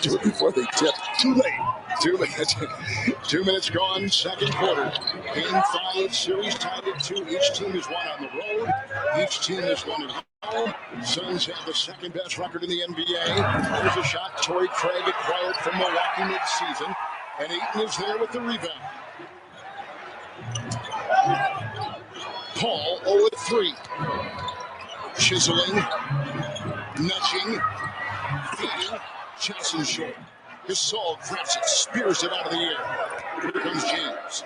do it before they tip. Too late. 2 minutes gone, second quarter. Game 5, series tied at 2. Each team has won on the road. Each team has won at home. Suns have the second best record in the NBA. Here's a shot Torrey Craig acquired from Milwaukee mid-season. And Ayton is there with the rebound. Paul 0-3. Chiseling, nudging, feeding, Johnson short. Gasol grabs it, spears it out of the air. Here comes James.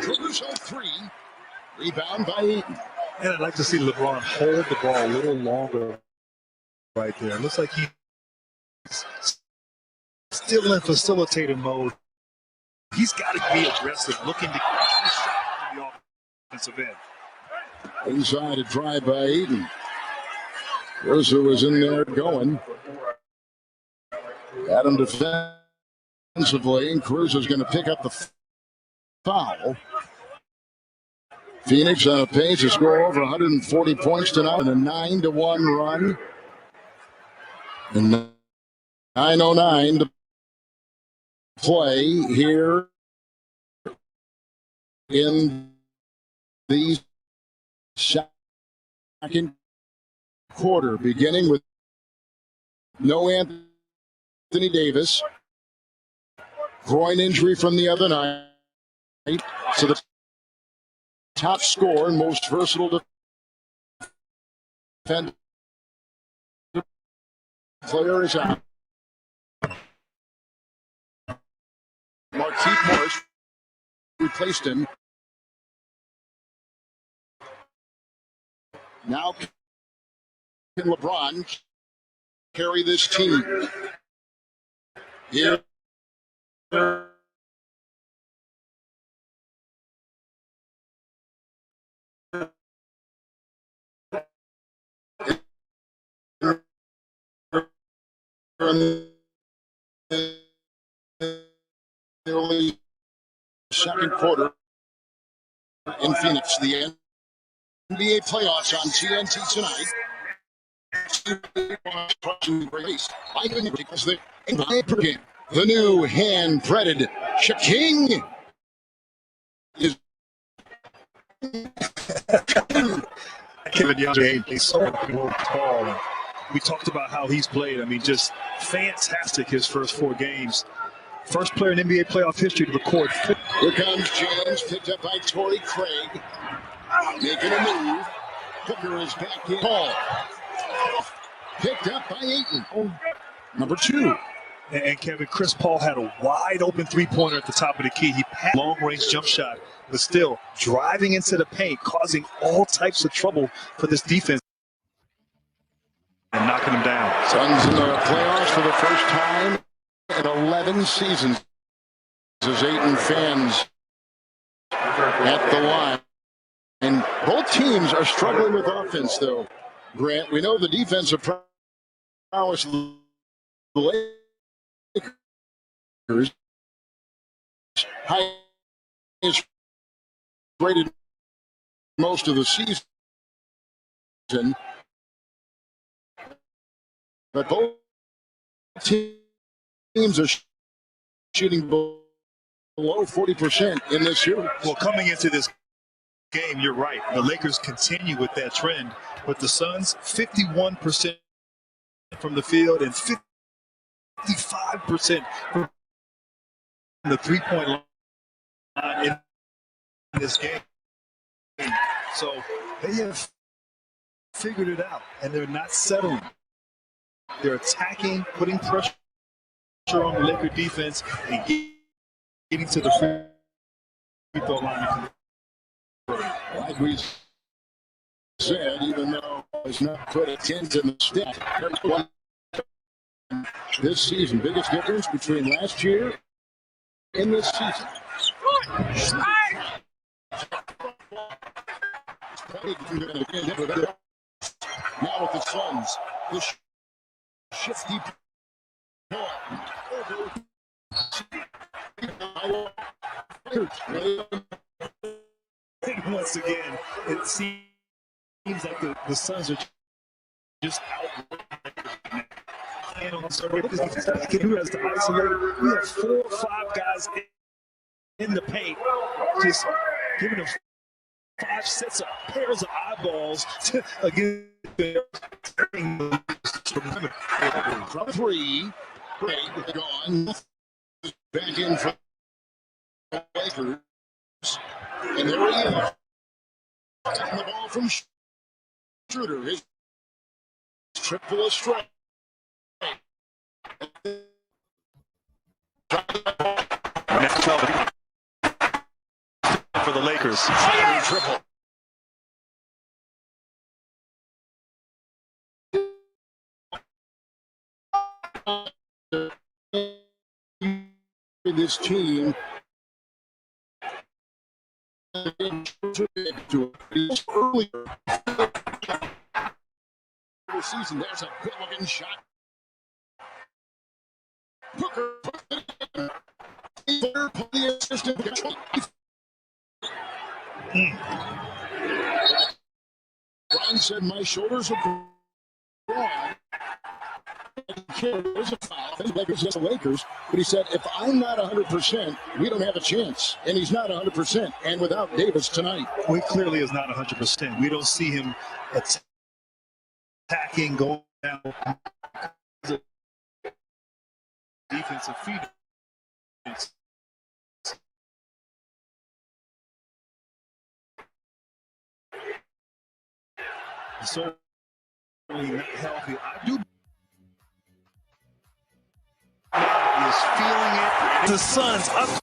Caruso 3. Rebound by Ayton. And I'd like to see LeBron hold the ball a little longer right there. It looks like he's still in facilitator mode. He's got to be aggressive, looking to get the shot on the offensive end. Inside a drive by Ayton. Caruso was in there going. Got him defensively, and Caruso's going to pick up the foul. Phoenix on a pace to score over 140 points tonight in a 9-1 run. And 9:09 to play here in the second quarter, beginning with no Anthony Davis. Groin injury from the other night. So the top scorer and most versatile defender player is out. Marquise Morris replaced him. Now can LeBron carry this team? Here. Early second quarter in Phoenix, the NBA playoffs on TNT tonight. Because the NBA the new hand-breaded Shaking is Kevin Young is so tall. And we talked about how he's played. I mean, just fantastic his first 4 games. First player in NBA playoff history to record. Here comes James, picked up by Torrey Craig. Making a move. Booker is back in. Paul. Picked up by Ayton. Number 2. And Kevin, Chris Paul had a wide open three-pointer at the top of the key. He passed a long-range jump shot, but still driving into the paint, causing all types of trouble for this defense. And knocking them down. Suns in the playoffs for the first time in 11 seasons. As Ayton fans at the line. And both teams are struggling with offense, though. Grant, we know the defensive prowess of the Lakers. Highest rated most of the season. But both teams are shooting below 40% in this year. Well, coming into this game, you're right. The Lakers continue with that trend, but the Suns 51% from the field and 55% from the three-point line in this game. So they have figured it out, and they're not settling. They're attacking, putting pressure on the Laker defense, and getting to the free throw line. Like we said, even though it's not put a tent in the stick, this season, biggest difference between last year and this season. Now with the Suns, the shifty once again, it seems like the Suns are just out. And on Scoreboard, who has to isolate? We have 4 or 5 guys in the paint, just giving them 5 sets of pairs of eyeballs against from 3. Great, gone. Back in for the Lakers. And there he is. Taking the ball from Schroeder. His triple is straight. Next 12 for the Lakers. Triple. This team earlier the season. There's a good looking shot. Booker put the assistant. Brian said my shoulders are broad. There's a foul. The Lakers, but he said, if I'm not 100%, we don't have a chance. And he's not 100%. And without Davis tonight, he clearly is not 100%. We don't see him attacking, going down. Defensive feed. So not healthy. I do. Is feeling it. The Suns up.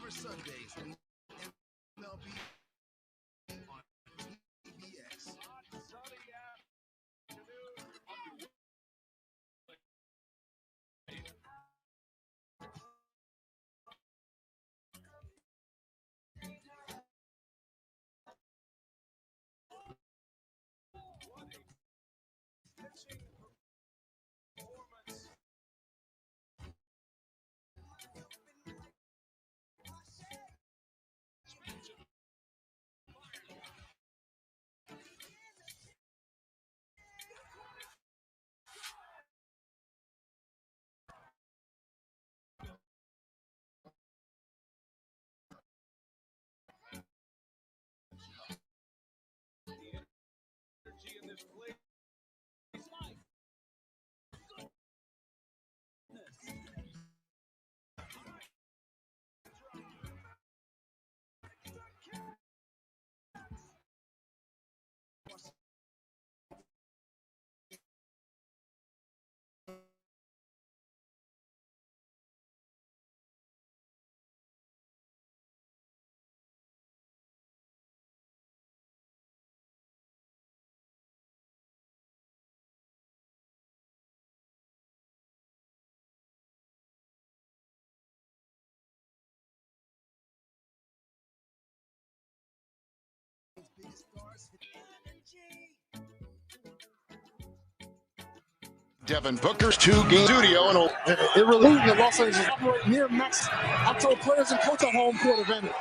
Sundays and MLB on PBS. Devin Booker's 2-game studio. And it really the Los Angeles operate near max. I told players and coach a home court advantage.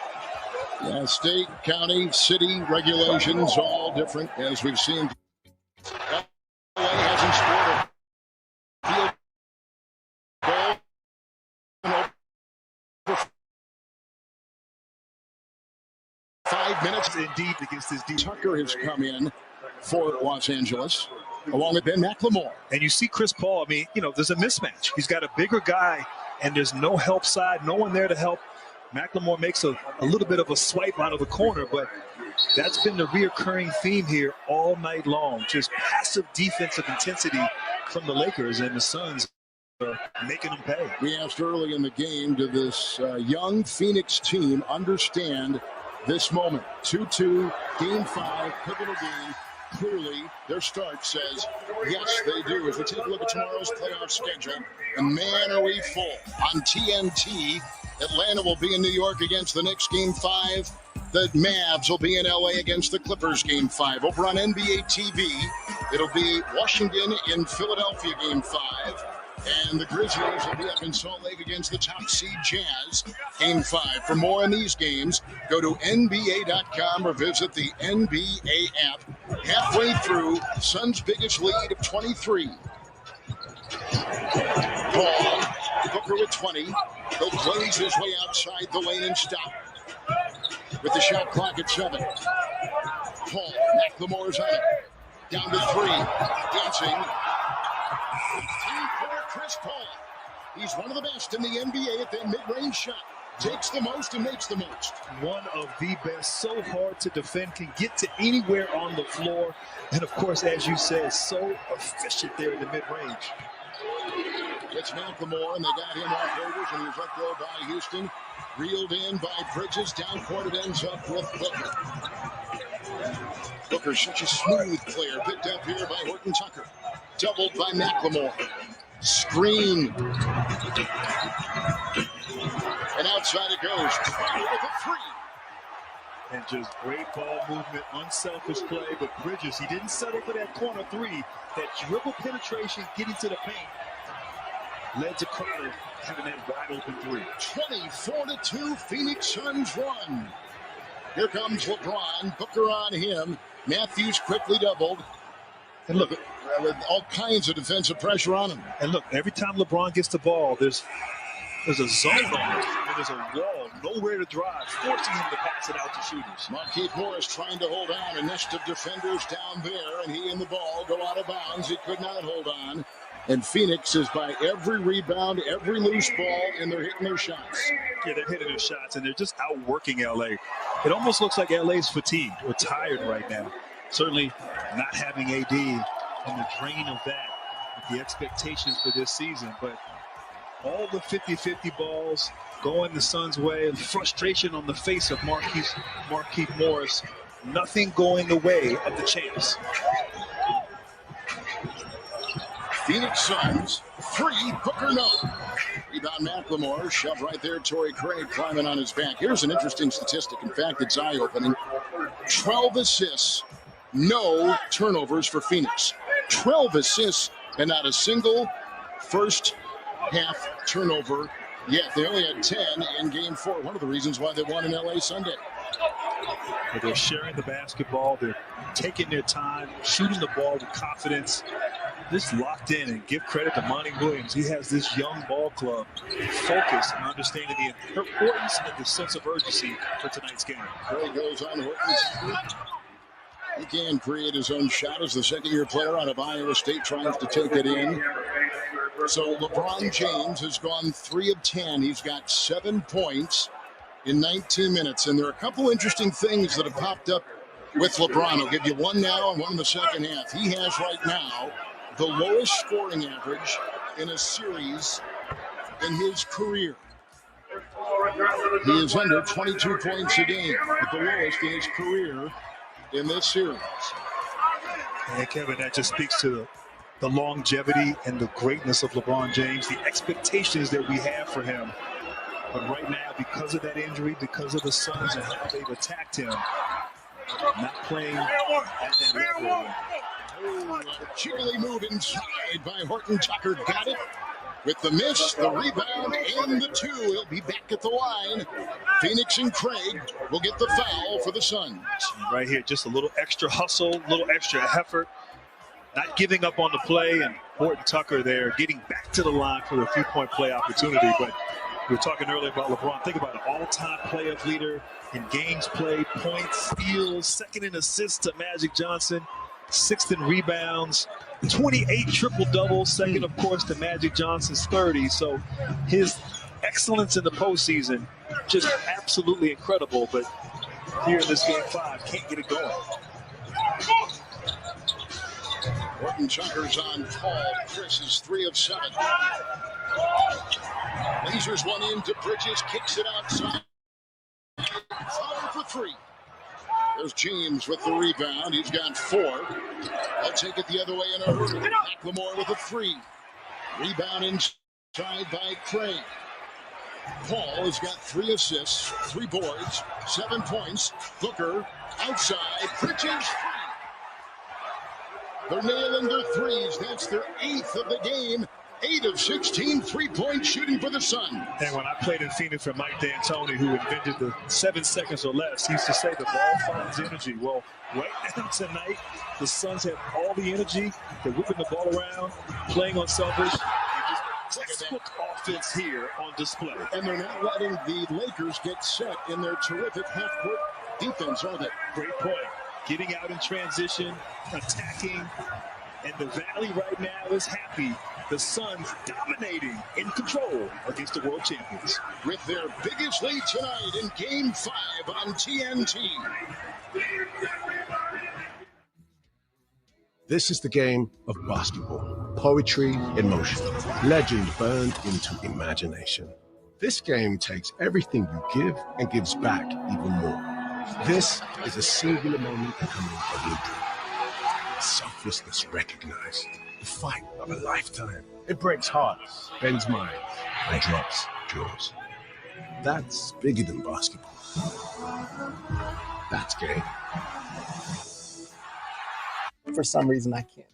Yeah, state, county, city regulations, all different, as we've seen. LA hasn't scored a field goal in over 5 minutes. indeed against this defense. Tucker has come in for Los Angeles, along with Ben McLemore. And you see Chris Paul, I mean, there's a mismatch. He's got a bigger guy, and there's no help side, no one there to help. McLemore makes a little bit of a swipe out of the corner, but that's been the reoccurring theme here all night long. Just passive defensive intensity from the Lakers, and the Suns are making them pay. We asked early in the game, did this young Phoenix team understand this moment? 2-2, Game 5, pivotal game. Clearly, their start says, yes, they do. As we take a look at tomorrow's playoff schedule, and man, are we full. On TNT, Atlanta will be in New York against the Knicks, Game 5. The Mavs will be in LA against the Clippers, Game 5. Over on NBA TV, it'll be Washington in Philadelphia, Game 5. And the Grizzlies will be up in Salt Lake against the top seed Jazz, Game 5. For more on these games, go to NBA.com or visit the NBA app. Halfway through, Suns' biggest lead of 23. Paul, Booker with 20. He'll blaze his way outside the lane and stop. With the shot clock at 7. Paul, McLemore's on it. Down to 3. Dancing. 15 for Chris Paul. He's one of the best in the NBA at that mid-range shot. Takes the most and makes the most. One of the best, so hard to defend, can get to anywhere on the floor. And of course, as you said, so efficient there in the mid-range. It's McLemore, and they got him off waivers, and he was let go by Houston. Reeled in by Bridges. Down court it ends up with Booker. Booker's such a smooth player. Picked up here by Horton Tucker. Doubled by McLemore. Screen. And outside it goes. With a 3. And just great ball movement, unselfish play. But Bridges, he didn't settle for that corner 3. That dribble penetration, getting to the paint, led to Carter having that wide open 3. 24-2, Phoenix Suns run. Here comes LeBron. Booker on him. Matthews quickly doubled. And look, with all kinds of defensive pressure on him. And look, every time LeBron gets the ball, there's a zone on it. And there's a wall, nowhere to drive, forcing him to pass it out to shooters. Markieff Morris trying to hold on. A nest of defenders down there, and he and the ball go out of bounds. He could not hold on. And Phoenix is by every rebound, every loose ball, and they're hitting their shots. Yeah, they're hitting their shots, and they're just outworking LA. It almost looks like LA's fatigued or tired right now. Certainly not having AD and the drain of that with the expectations for this season. But all the 50-50 balls going the Suns' way, and frustration on the face of Markieff Morris. Nothing going the way of the champs. Phoenix Suns, 3, Booker no. Rebound McLemore, shoved right there. Torrey Craig climbing on his back. Here's an interesting statistic. In fact, it's eye-opening. 12 assists, no turnovers for Phoenix. 12 assists and not a single first half turnover yet. They only had 10 in Game 4. One of the reasons why they won in LA Sunday. But they're sharing the basketball. They're taking their time, shooting the ball with confidence. Just locked in, and give credit to Monty Williams. He has this young ball club focused and understanding the importance and the sense of urgency for tonight's game. There he goes on Horton. He can create his own shot as the second-year player out of Iowa State tries to take it in. So LeBron James has gone 3 of 10. He's got 7 points in 19 minutes. And there are a couple interesting things that have popped up with LeBron. I'll give you one now and one in the second half. He has right now the lowest scoring average in a series in his career. He is under 22 points a game, at the lowest in his career in this series. And Kevin, that just speaks to the longevity and the greatness of LeBron James, the expectations that we have for him. But right now, because of that injury, because of the Suns and how they've attacked him, not playing at that level. Oh, a cheerily move inside by Horton Tucker. Got it. With the miss, the rebound, and the 2. He'll be back at the line. Phoenix and Craig will get the foul for the Suns. Right here, just a little extra hustle, a little extra effort. Not giving up on the play, and Horton Tucker there getting back to the line for a 3-point play opportunity. But We were talking earlier about LeBron. Think about it, all-time playoff leader in games played, points, steals, second in assists to Magic Johnson, sixth in rebounds, 28 triple-doubles, second, of course, to Magic Johnson's 30. So his excellence in the postseason, just absolutely incredible. But here in this Game 5, can't get it going. Horton Chuckers on Paul. Chris is 3 of 7. Lasers one in to Bridges, kicks it outside. Foul for 3. There's James with the rebound. He's got 4. They'll take it the other way in a hurry. McLemore with a 3. Rebound inside by Craig. Paul has got 3 assists, 3 boards, 7 points. Booker outside. Bridges free. They're nailing their threes. That's their 8th of the game. 8 of 16 3-point shooting for the Sun. And when I played in Phoenix for Mike D'Antoni, who invented the 7 seconds or less, he used to say the ball finds energy. Well, right now tonight, the Suns have all the energy. They're whipping the ball around, playing on selfish. Textbook offense here on display. And they're not letting the Lakers get set in their terrific half-court defense, are they? Great point. Getting out in transition, attacking, and the Valley right now is happy. The Suns dominating, in control against the world champions. With their biggest lead tonight in Game 5 on TNT. This is the game of basketball. Poetry in motion. Legend burned into imagination. This game takes everything you give and gives back even more. This is a singular moment becoming a blueprint. Selflessness recognized. The fight of a lifetime. It breaks hearts, bends minds, and drops jaws. That's bigger than basketball. That's game. For some reason, I can't.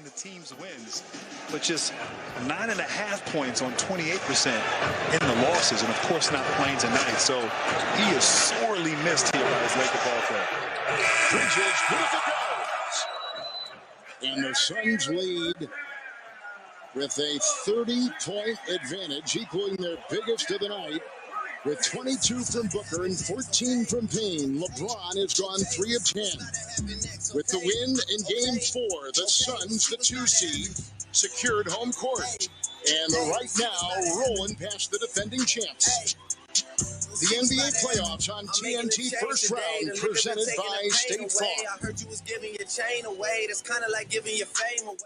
the team's wins, but just 9.5 points on 28% in the losses, and of course not playing tonight. So he is sorely missed here by his Laker ball club. Bridges with it goes. And the Suns lead with a 30-point advantage, equaling their biggest of the night. With 22 from Booker and 14 from Payne, LeBron has gone 3 of 10. With the win in Game 4, the Suns, the 2 seed, secured home court. And right now, rolling past the defending champs. The NBA playoffs on TNT first round, presented by State Farm. I heard you was giving your chain away. That's kind of like giving your fame away.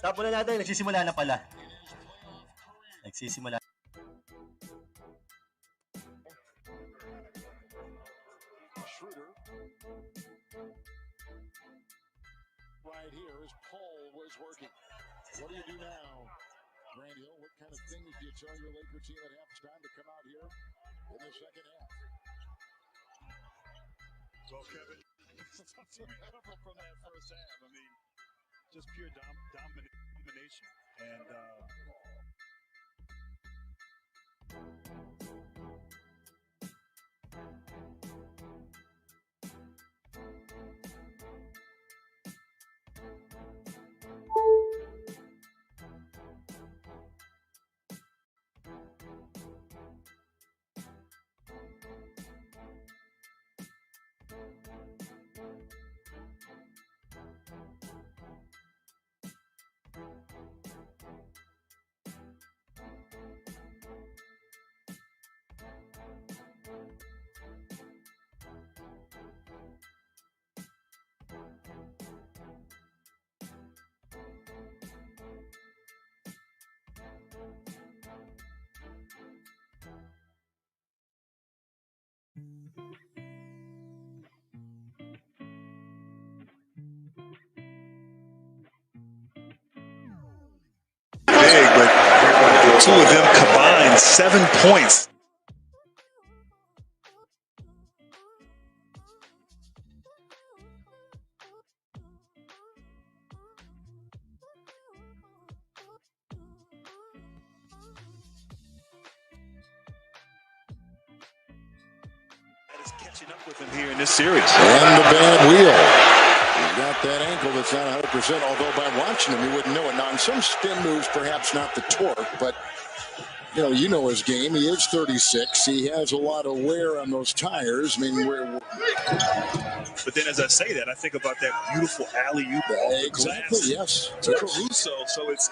Stop muna natin. Nagsisimula na pala. Nagsisimula. Right here as Paul was working. What do you do now? Grant Hill, what kind of things do you tell your Laker team at halftime to come out here in the second half? Well, Kevin, recover from that first half. I mean, just pure domination. And big, but the two of them combined 7 points. That is catching up with him here in this series. And the bad wheel. He's got that ankle that's not 100%, although by watching him, you wouldn't know it. Now, in some spin moves, perhaps not the torque, but, you know his game. He is 36. He has a lot of wear on those tires. I mean, But then as I say that, I think about that beautiful alley-oop off the glass yes. to Caruso. So it's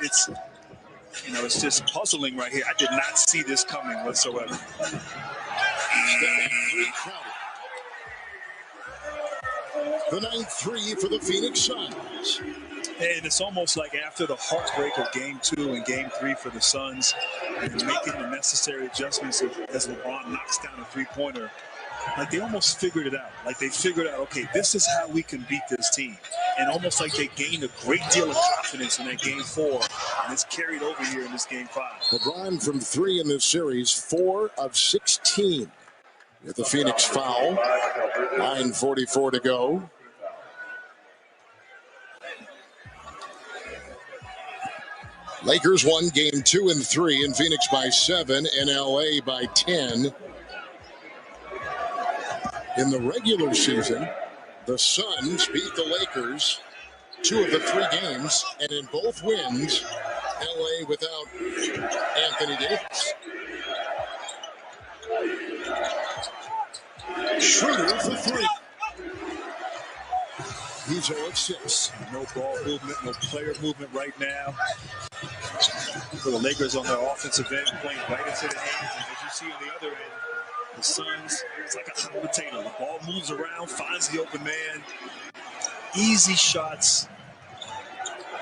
just puzzling right here. I did not see this coming whatsoever. The 9-3 for the Phoenix Suns. And it's almost like after the heartbreak of Game 2 and Game 3 for the Suns, and making the necessary adjustments as LeBron knocks down a three-pointer, like they almost figured it out. Like they figured out, okay, this is how we can beat this team. And almost like they gained a great deal of confidence in that Game 4, and it's carried over here in this Game 5. LeBron from 3 in this series, 4 of 16. With the Phoenix foul, 9:44 to go. Lakers won Game 2 and 3 in Phoenix by 7 and LA by 10. In the regular season, the Suns beat the Lakers 2 of the 3 games, and in both wins, LA without Anthony Davis. Schroeder for 3. He's 0 of 6. No ball movement, no player movement right now. For the Lakers on their offensive end, playing right into the hands. And as you see on the other end, the Suns, it's like a hot potato. The ball moves around, finds the open man. Easy shots,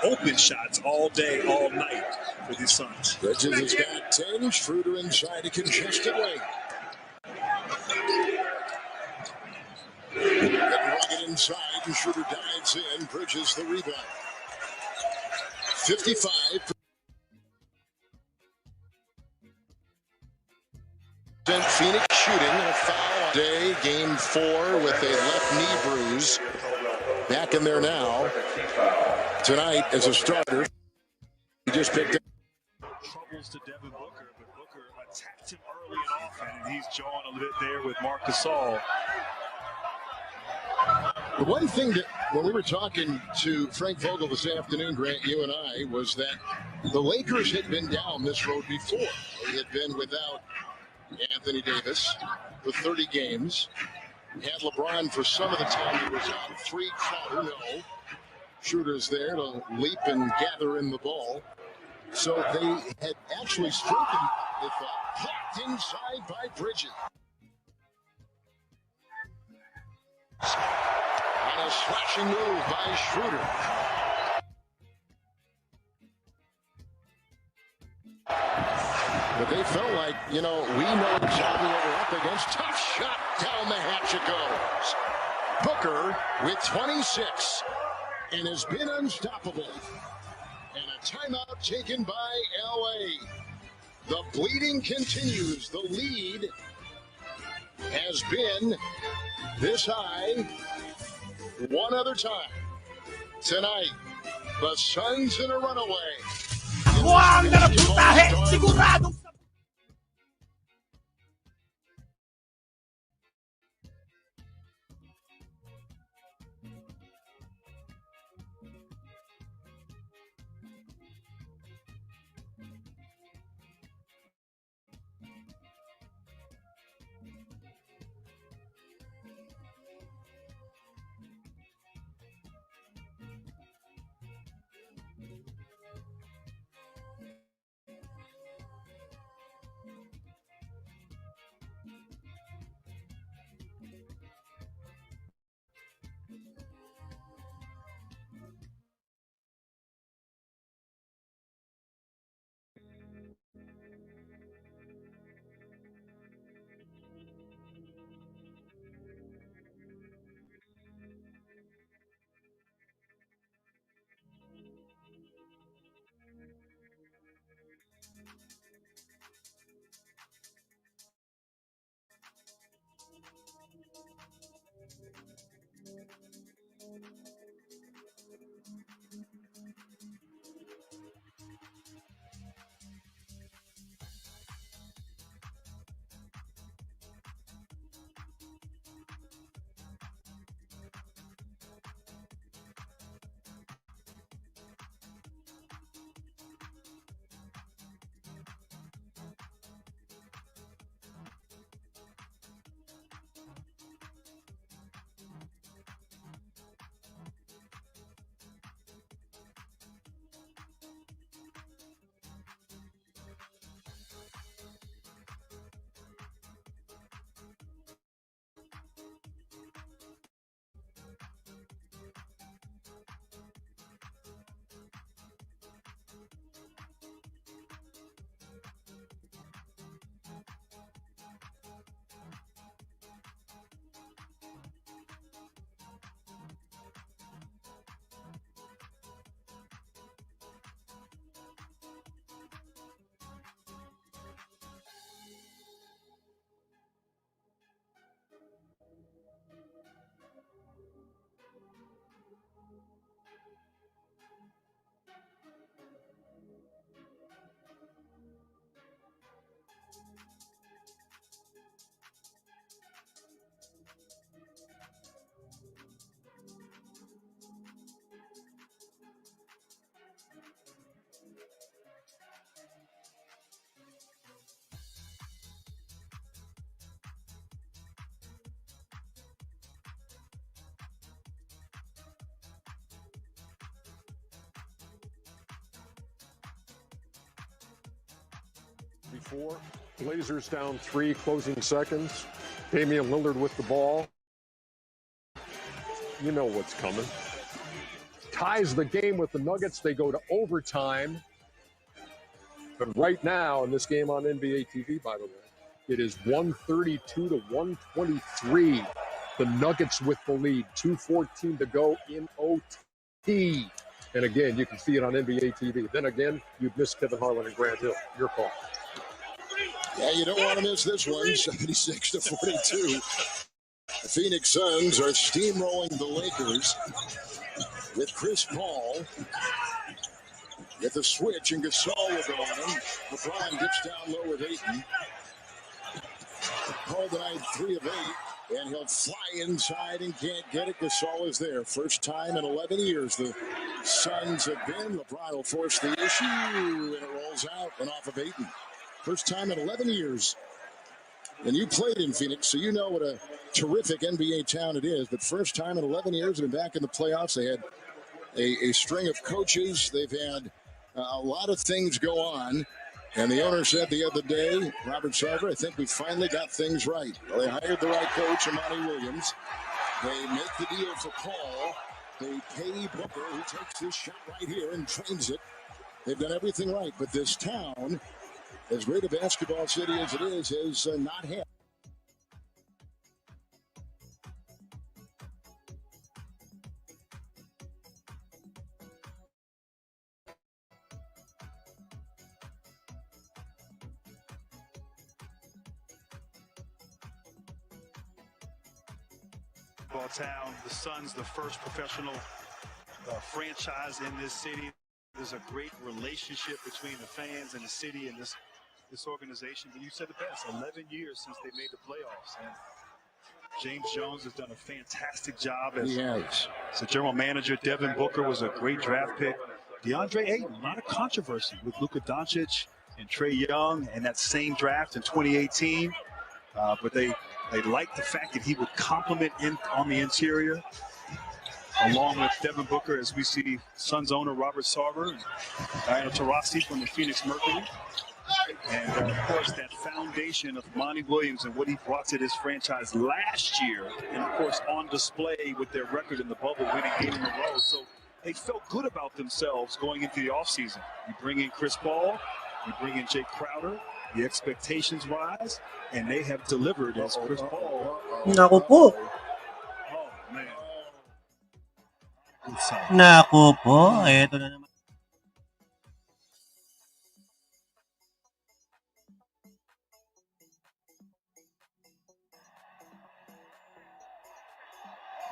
open shots all day, all night for these Suns. Bridges has got 10. Schroeder inside a congested lane. Get inside, and Schroeder dives in. Bridges the rebound. 55. Phoenix shooting a foul day. Game 4 with a left knee bruise. Back in there now. Tonight as a starter. He just picked up. Troubles to Devin Booker, but Booker attacked him early and often, and he's jawing a little bit there with Marc Gasol. The one thing that when we were talking to Frank Vogel this afternoon, Grant, you and I, was that the Lakers had been down this road before. They had been without Anthony Davis for 30 games. Had LeBron for some of the time he was on. 3 Crowder, no. Shooters there to leap and gather in the ball. So they had actually strengthened, they thought, blocked inside by Bridges. On a slashing move by Schroeder. But they felt like, we know exactly what we're up against. Tough shot down the hatch it goes. Booker with 26 and has been unstoppable. And a timeout taken by LA. The bleeding continues. The lead has been this high one other time. Tonight, the Suns in a runaway. Buwang na putahe! Sigurado! 44. Blazers down 3, closing seconds. Damian Lillard with the ball. You know what's coming. Ties the game with the Nuggets. They go to overtime. But right now, in this game on NBA TV, by the way, it is 132 to 123. The Nuggets with the lead. 2:14 to go in OT. And again, you can see it on NBA TV. Then again, you've missed Kevin Harlan and Grant Hill. Your call. Yeah, you don't want to miss this one. 76 to 42. The Phoenix Suns are steamrolling the Lakers with Chris Paul. With the switch, and Gasol will go on. LeBron dips down low with Ayton. Paul tonight 3 of 8, and he'll fly inside and can't get it. Gasol is there. First time in 11 years the Suns have been. LeBron will force the issue, and it rolls out and off of Ayton. First time in 11 years. And you played in Phoenix, so you know what a terrific NBA town it is. But first time in 11 years, been back in the playoffs. They had a string of coaches. They've had a lot of things go on. And the owner said the other day, Robert Sarver, I think we finally got things right. Well, they hired the right coach, Monty Williams. They make the deal for Paul. They pay Booker, who takes this shot right here and trains it. They've done everything right. But this town, as great a basketball city as it is, has not had. Town, the Suns, the first professional franchise in this city. There's a great relationship between the fans and the city and this organization. But you said the best, 11 years since they made the playoffs. And James Jones has done a fantastic job as a general manager. Devin Booker was a great draft pick. DeAndre Ayton, a lot of controversy with Luka Doncic and Trae Young and that same draft in 2018. But they liked the fact that he would complement on the interior, along with Devin Booker, as we see Suns owner Robert Sarver and Diana Taurasi from the Phoenix Mercury. And, of course, that foundation of Monty Williams and what he brought to this franchise last year, and, of course, on display with their record in the bubble, winning 8 in a row. So they felt good about themselves going into the offseason. You bring in Chris Paul, you bring in Jake Crowder, the expectations rise, and they have delivered as Chris Paul. Naku po. Oh, man. Naku po. Ito na naman.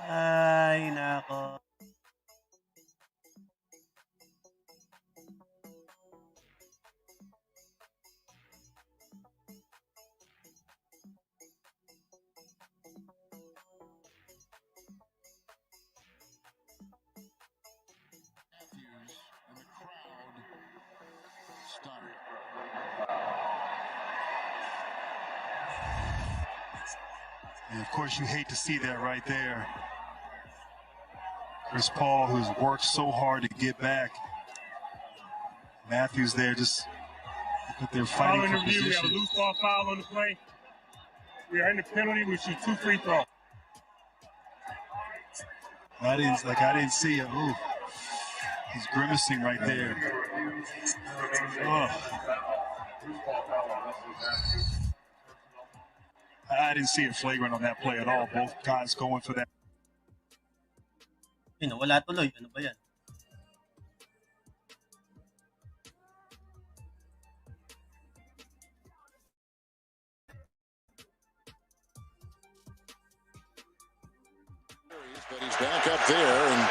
Ay, nako. And of course, you hate to see that right there. Chris Paul, who's worked so hard to get back. Matthews there, just look at their fighting for position. We have a loose ball foul on the play. We are in the penalty. We shoot 2 free throws. I didn't see it. Ooh, he's grimacing right there. Oh. I didn't see it flagrant on that play at all. Both guys going for that. Wala tuloy. Ano ba yan? But he's back up there,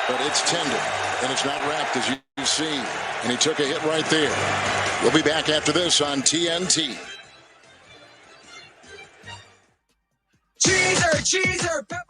but it's tender, and it's not wrapped as you see. And he took a hit right there. We'll be back after this on TNT. Cheeser, pepper.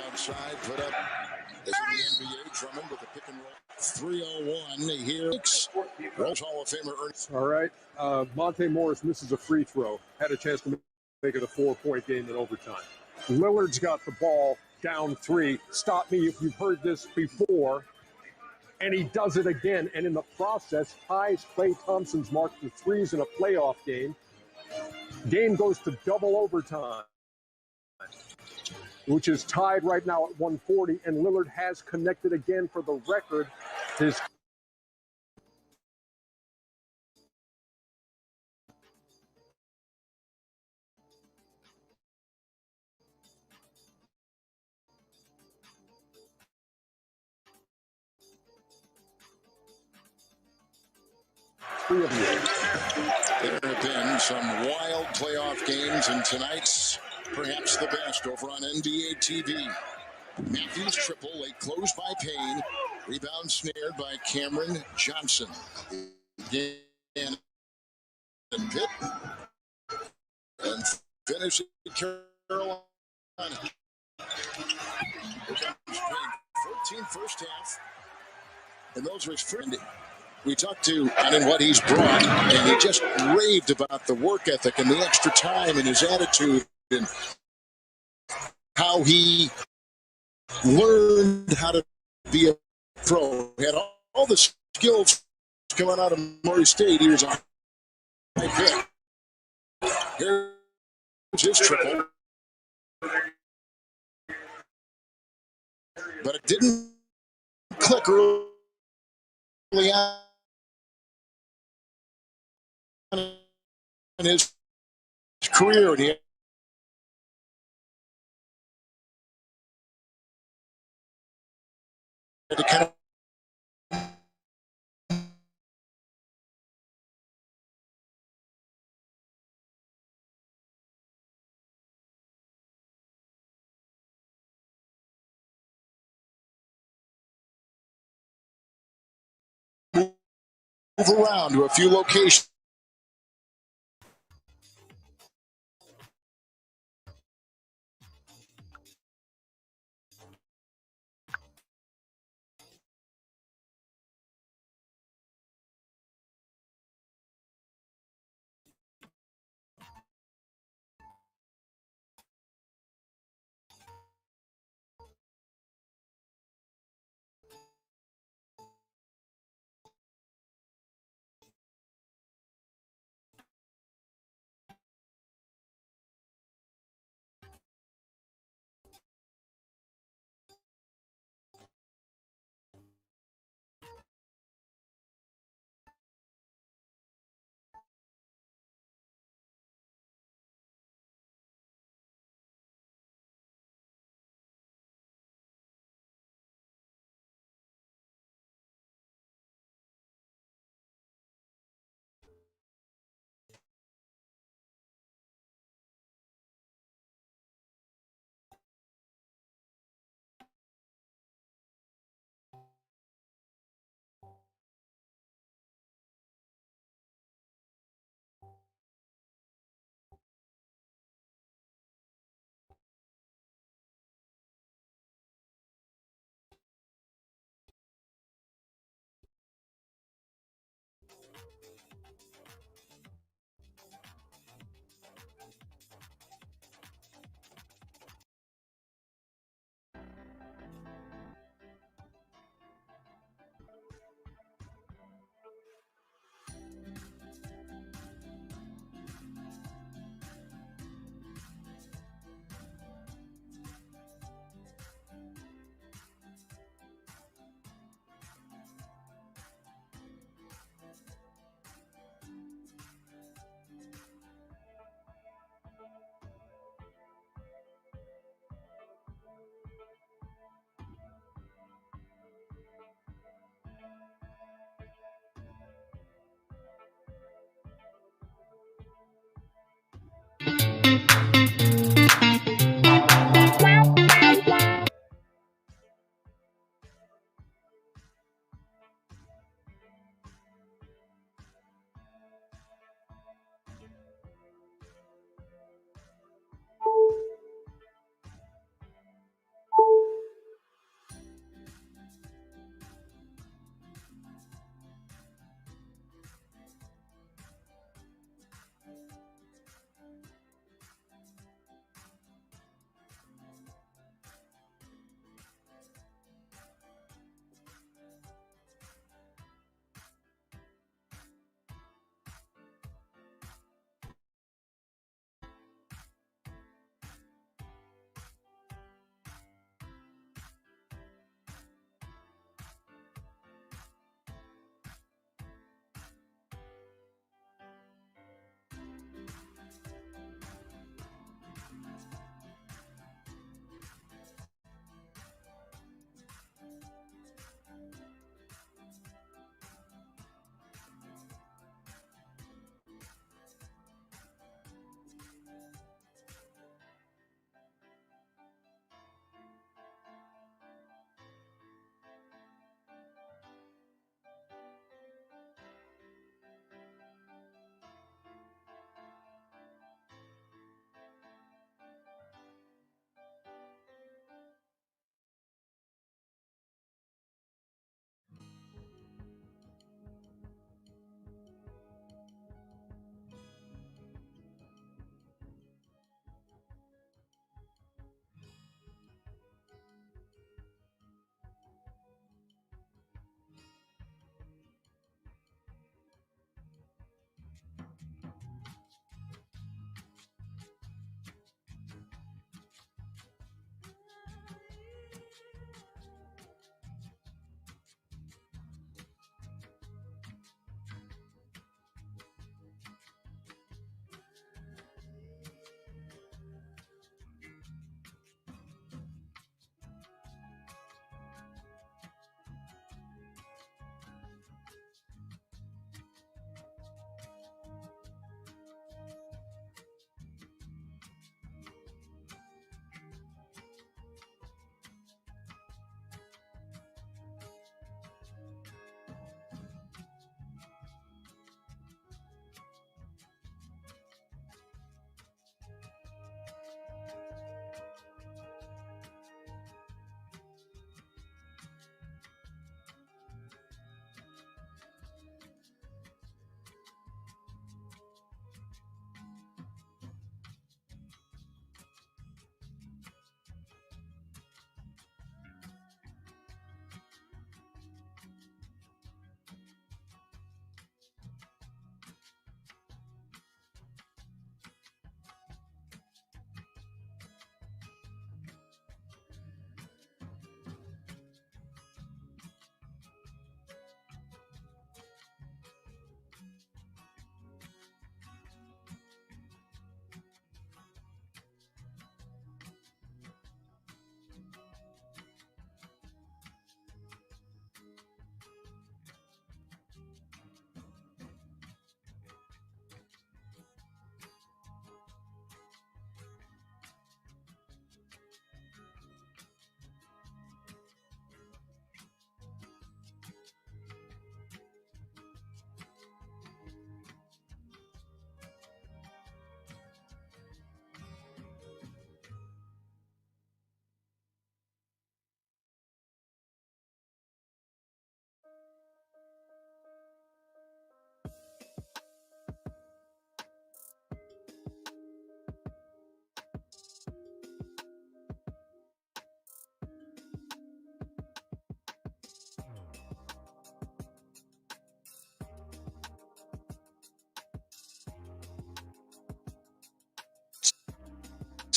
Outside, put up as in the NBA. Drummond with a pick and roll. 3:01 here. Rose Hall of Famer Ernest. All right. Monte Morris misses a free throw. Had a chance to make it a 4-point game in overtime. Lillard's got the ball down 3. Stop me if you've heard this before. And he does it again. And in the process, ties Klay Thompson's mark for threes in a playoff game. Game goes to double overtime. which is tied right now at 140, and Lillard has connected again for the record. His three of you. There have been some wild playoff games, and tonight's perhaps the best over on NBA TV. Matthews triple, late closed by Payne. Rebound snared by Cameron Johnson. Again, and Pitt. And finish at Carolina. Here comes Payne. 14 first half. And those are his friend. We talked to on what he's brought, and he just raved about the work ethic and the extra time and his attitude and how he learned how to be a pro. He had all the skills coming out of Murray State. He was a high pick. Here's his triple. But it didn't click early on in his career. And he had to kind of move around to a few locations.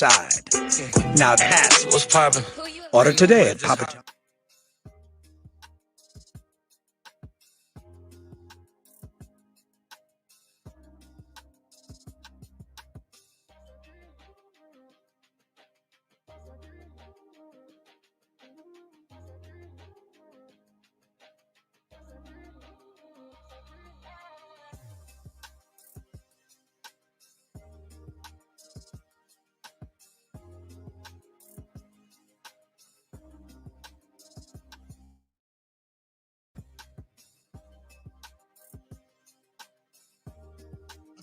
side. Now that's what's poppin'. Order today at Papa John's.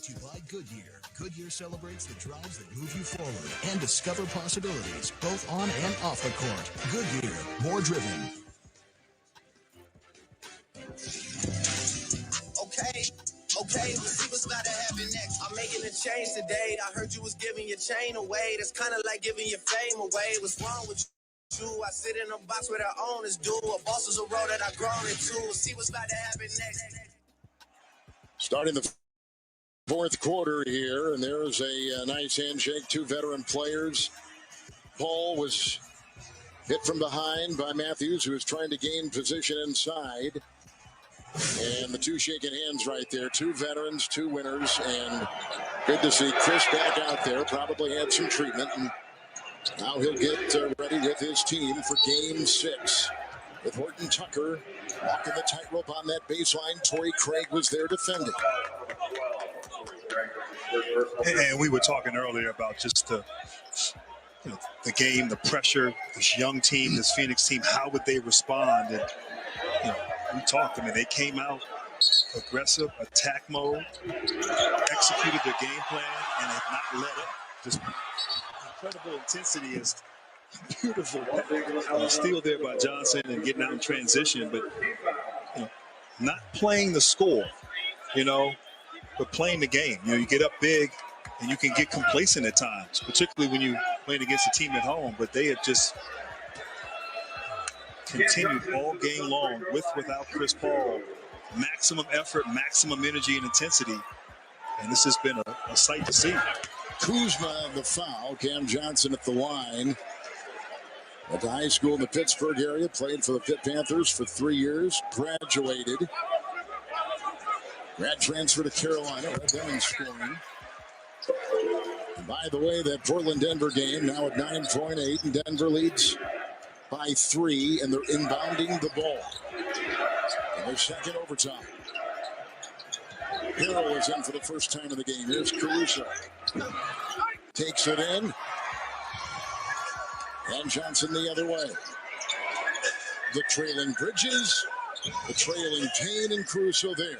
To buy Goodyear. Goodyear celebrates the drives that move you forward and discover possibilities, both on and off the court. Goodyear, more driven. Okay, we'll see what's about to happen next. I'm making a change today. I heard you was giving your chain away. That's kind of like giving your fame away. What's wrong with you? I sit in a box where the owners do. A boss is a role that I've grown into. We'll see what's about to happen next. Starting the fourth quarter here, and there's a nice handshake. Two veteran players. Paul was hit from behind by Matthews, who was trying to gain position inside. And the two shaking hands right there. Two veterans, two winners, and good to see Chris back out there. Probably had some treatment, and now he'll get ready with his team for Game 6. With Horton Tucker walking the tightrope on that baseline. Torrey Craig was there defending. And we were talking earlier about just the game, the pressure, this young team, this Phoenix team, how would they respond? And we talked. I mean, they came out aggressive, attack mode, executed their game plan, and have not let up. Just incredible intensity is beautiful. Steal there by Johnson and getting out in transition, but not playing the score, but playing the game. You get up big and you can get complacent at times, particularly when you're playing against a team at home. But they have just continued all game long, without Chris Paul. Maximum effort, maximum energy and intensity. And this has been a sight to see. Kuzma the foul. Cam Johnson at the line. At the high school in the Pittsburgh area, played for the Pitt Panthers for 3 years, graduated. Grad transfer to Carolina, Devin scoring. And by the way, that Portland-Denver game now at 9.8, and Denver leads by 3, and they're inbounding the ball. And their second overtime. Hero is in for the first time in the game. Here's Caruso. Takes it in. And Johnson the other way. The trailing Bridges, the trailing Payne, and Caruso there.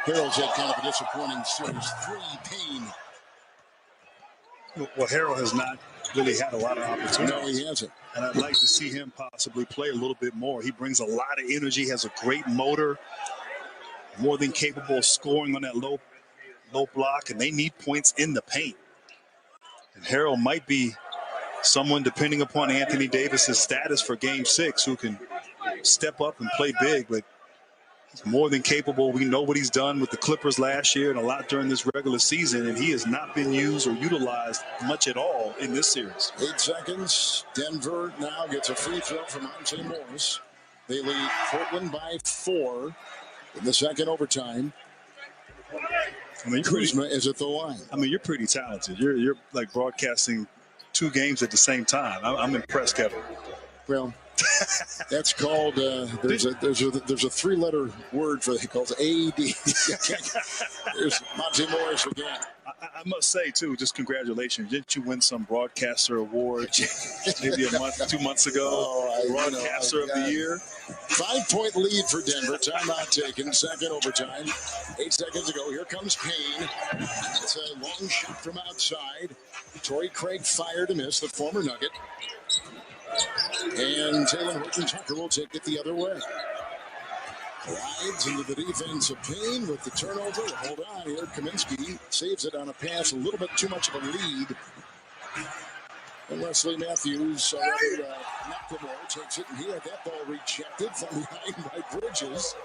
Harrell's had kind of a disappointing series. 3, Payne. Well, Harrell has not really had a lot of opportunities. No, he hasn't. And I'd like to see him possibly play a little bit more. He brings a lot of energy, has a great motor, more than capable of scoring on that low block, and they need points in the paint. And Harrell might be someone, depending upon Anthony Davis's status for Game 6, who can step up and play big, but he's more than capable. We know what he's done with the Clippers last year and a lot during this regular season, and he has not been used or utilized much at all in this series. 8 seconds. Denver now gets a free throw from Monte Morris. They lead Portland by 4 in the second overtime. I mean, Kuzma is at the line. I mean, you're pretty talented. You're like broadcasting 2 games at the same time. I'm impressed, Kevin. Well, that's called there's a 3-letter word for it called AD. There's Monte Morris again. I must say too, just congratulations. Didn't you win some broadcaster award maybe a month, 2 months ago? Broadcaster of the year. 5-point lead for Denver. Timeout taken. Second overtime. 8 seconds ago. Here comes Payne. It's a long shot from outside. Torrey Craig fired to miss, the former Nugget. And Taylor Horton Tucker will take it the other way. Glides into the defense of Payne with the turnover. Hold on here. Kaminsky saves it on a pass. A little bit too much of a lead. And Wesley Matthews McLemore takes it, and he had that ball rejected from behind by Bridges.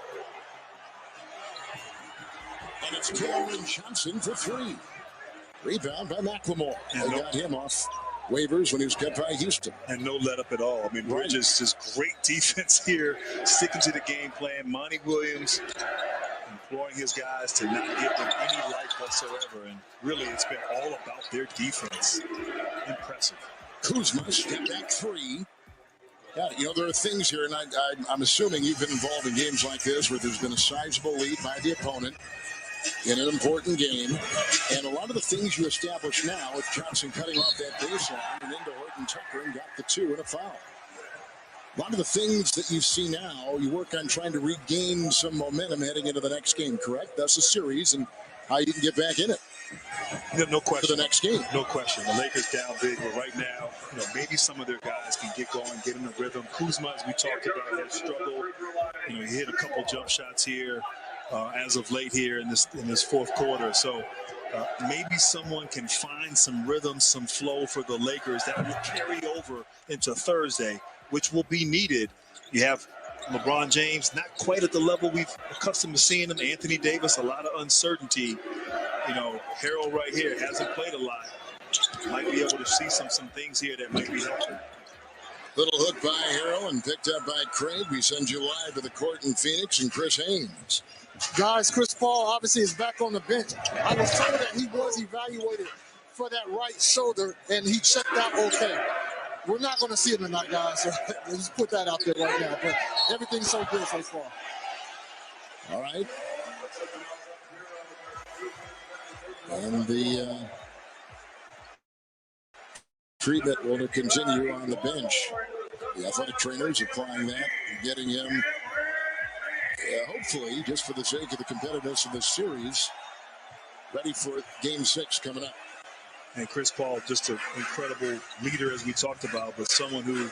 And it's Cameron Johnson for 3. Rebound by McLemore. They got him off waivers when he was cut by Houston. And no let up at all. I mean, Bridges just great defense here, sticking to the game plan. Monty Williams imploring his guys to not give them any life whatsoever. And really, it's been all about their defense. Impressive. Kuzma, step back three. Yeah, you know, there are things here, and I'm assuming you've been involved in games like this where there's been a sizable lead by the opponent in an important game. And a lot of the things you establish now with Johnson cutting off that baseline and into Horton Tucker and got the 2 and a foul. A lot of the things that you see now, you work on trying to regain some momentum heading into the next game, correct? That's a series and how you can get back in it. No question. For the next game. No question. The Lakers down big, but right now, you know, maybe some of their guys can get going, get in the rhythm. Kuzma, as we talked about, has struggled. You know, he hit a couple jump shots here as of late here in this fourth quarter. So maybe someone can find some rhythm, some flow for the Lakers that will carry over into Thursday, which will be needed. You have LeBron James, not quite at the level we've accustomed to seeing him. Anthony Davis, a lot of uncertainty. You know, Harold right here hasn't played a lot. Might be able to see some things here that might be helpful. Little hook by Harold and picked up by Craig. We send you live to the court in Phoenix and Chris Haynes. Guys, Chris Paul obviously is back on the bench. I was told that he was evaluated for that right shoulder, and he checked out okay. We're not going to see it tonight, guys. So let's put that out there right now. But everything's so good so far. All right. And the treatment will continue on the bench. The athletic trainers applying that and getting him, hopefully, just for the sake of the competitiveness of this series, ready for Game 6 coming up. And Chris Paul, just an incredible leader, as we talked about, but someone who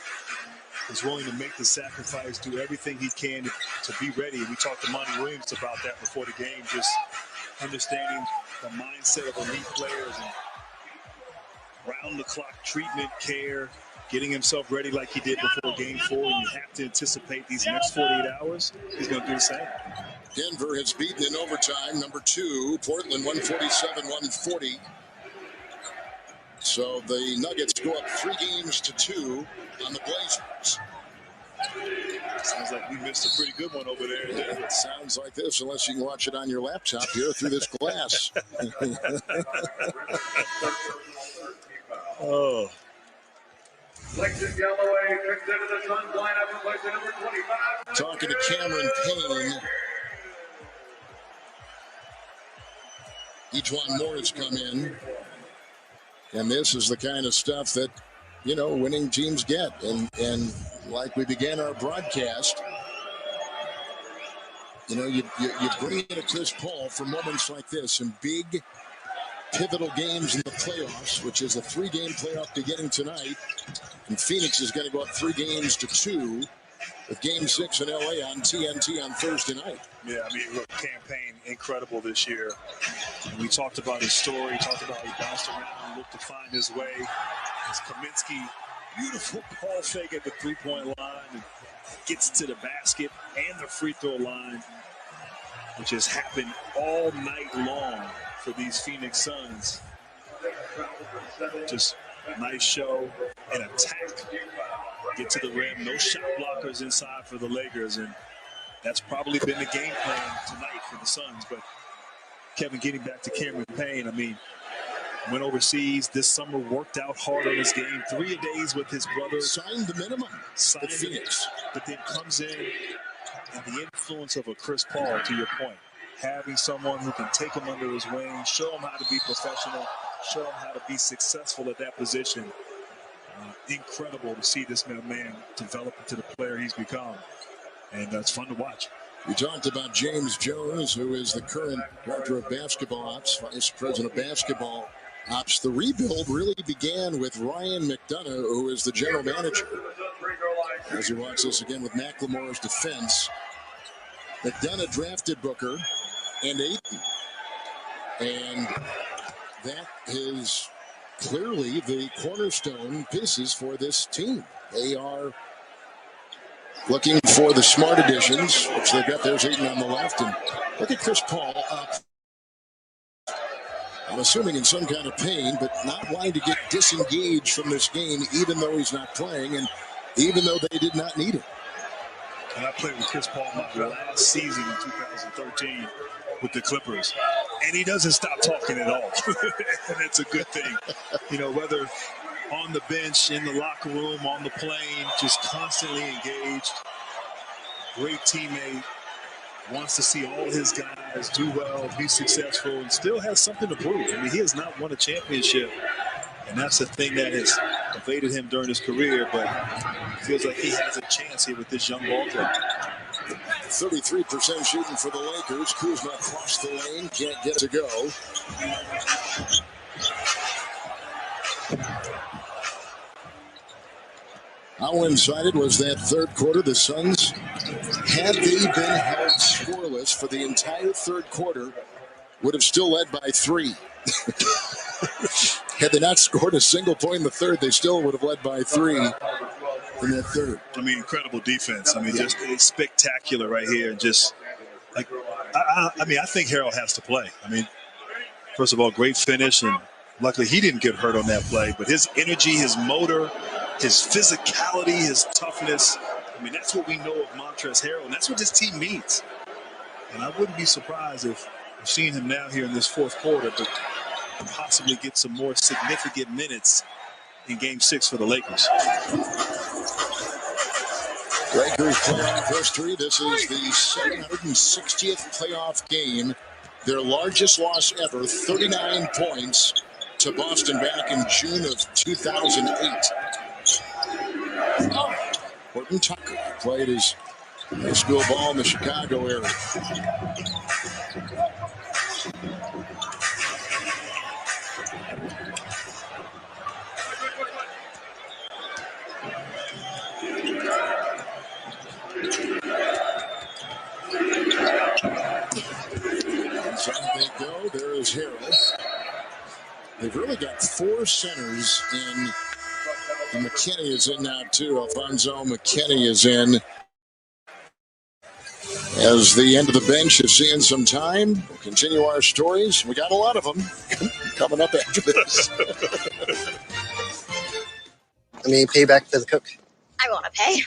is willing to make the sacrifice, do everything he can to be ready. We talked to Monty Williams about that before the game, just understanding the mindset of elite players and round-the-clock treatment, care, getting himself ready like he did before Game 4. You have to anticipate these next 48 hours. He's going to do the same. Denver has beaten in overtime, number 2, Portland 147-140. So the Nuggets go up 3-2 on the Blazers. Sounds like we missed a pretty good one over there. It sounds like this, unless you can watch it on your laptop here through this glass. Oh. Talking to Cameron Payne. Ejuan Moore has come in. And this is the kind of stuff that, you know, winning teams get. And like we began our broadcast, you know, you bring in a Chris Paul for moments like this in big pivotal games in the playoffs, which is a 3-game playoff beginning tonight. And Phoenix is going to go up 3-2 with Game 6 in LA on TNT on Thursday night. Yeah, I mean, look, campaign incredible this year. And we talked about his story, talked about how he bounced around, looked to find his way. As Kaminsky, beautiful ball fake at the three-point line, and gets to the basket and the free throw line, which has happened all night long for these Phoenix Suns. Just a nice show and attack. Get to the rim, no shot blockers inside for the Lakers, and that's probably been the game plan tonight for the Suns. But Kevin, getting back to Cameron Payne, I mean, went overseas this summer, worked out hard on his game, 3 days with his brother. Signed the minimum signed with Phoenix. But then comes in, and the influence of a Chris Paul, to your point, having someone who can take him under his wing, show him how to be professional, show him how to be successful at that position. Incredible to see this man develop into the player he's become, and it's fun to watch. We talked about James Jones, who is the current director of basketball ops, vice president of basketball ops. The rebuild really began with Ryan McDonough, who is the general manager. As you watch this again with McLemore's defense, McDonough drafted Booker and Ayton, and that is clearly the cornerstone pieces for this team. They are looking for the smart additions, which they've got. There's Ayton on the left, and look at Chris Paul up I'm assuming in some kind of pain, but not wanting to get disengaged from this game, even though he's not playing and even though they did not need him. And I played with Chris Paul my last season in 2013 with the Clippers. And he doesn't stop talking at all. And that's a good thing. You know, whether on the bench, in the locker room, on the plane, just constantly engaged. Great teammate. Wants to see all his guys do well, be successful, and still has something to prove. I mean, he has not won a championship. And that's the thing that has evaded him during his career, but it feels like he has a chance here with this young ball club. 33% shooting for the Lakers. Kuzma across the lane, can't get to go. How one-sided was that third quarter? The Suns, had they been held scoreless for the entire third quarter, would have still led by 3. Had they not scored a single point in the third, they still would have led by 3 in that third. I mean, incredible defense. I mean, just it's spectacular right here. And just like, I mean, I think Harold has to play. I mean, first of all, great finish, and luckily he didn't get hurt on that play. But his energy, his motor, his physicality, his toughness. I mean, that's what we know of Montrezl Harrell, and that's what this team needs. And I wouldn't be surprised if we've seen him now here in this fourth quarter, but possibly get some more significant minutes in Game 6 for the Lakers. Lakers playoff history. This is the 760th playoff game. Their largest loss ever, 39 points to Boston back in June of 2008. Horton Tucker played his high school ball in the Chicago area. Inside they go. There is Harrell. They've really got 4 centers in. And McKinney is in now too. Alfonso McKinney is in. As the end of the bench is seeing some time, we'll continue our stories. We got a lot of them coming up after this. I mean, payback to the cook. I want to pay.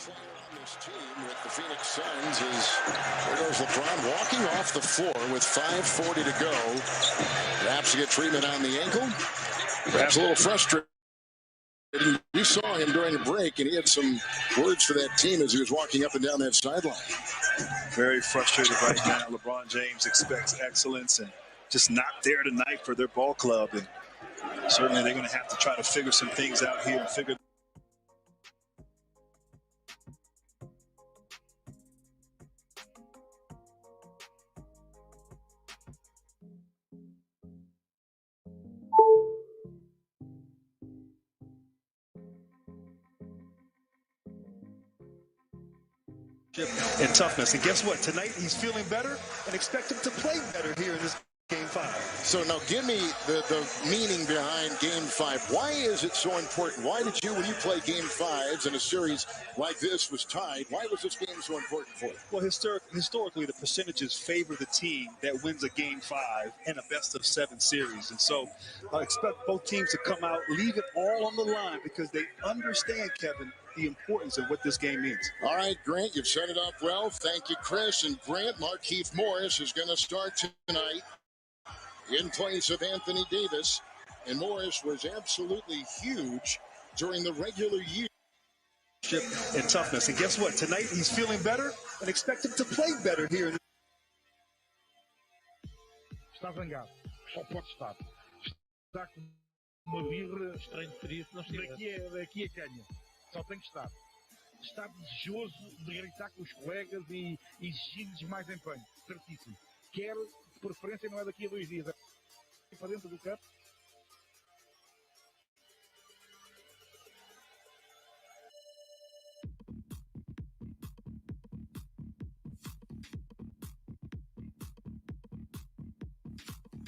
player on this team with the Phoenix Suns is there goes LeBron walking off the floor with 5:40 to go. Perhaps to get treatment on the ankle. Perhaps a little frustrated. You saw him during the break, and he had some words for that team as he was walking up and down that sideline. Very frustrated right now. LeBron James expects excellence and just not there tonight for their ball club. And certainly they're going to have to try to figure some things out here and figure. And toughness. And guess what? Tonight he's feeling better and expect him to play better here in this Game 5. So now give me the meaning behind Game 5. Why is it so important? Why did you, when you play Game 5s in a series like this was tied, why was this game so important for you? Well, historically, the percentages favor the team that wins a Game 5 in a best-of-7 series. And so I expect both teams to come out, leave it all on the line because they understand, Kevin, the importance of what this game means. All right, Grant, you've set it up well. Thank you, Chris. And Grant, Markieff Morris is going to start tonight in place of Anthony Davis. And Morris was absolutely huge during the regular year. And toughness. And guess what? Tonight he's feeling better and expect him to play better here. Está zangado. Só pode estar. Está com uma birra. Estranho seria se não estivesse. Daqui a canha. Só tem que estar. Está desejoso de gritar com os colegas e exigir-lhes mais empenho. Certíssimo. Quer, de preferência, não é daqui a 2 dias. É para dentro do campo.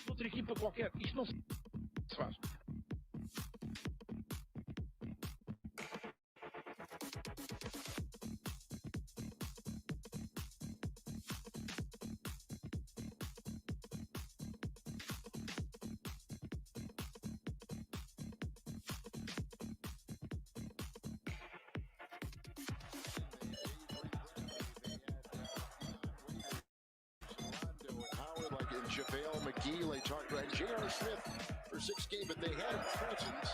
Outra equipa qualquer. Isto não se faz. JaVale McGee, they talked about J.R. Smith for 6 games, but they had a presence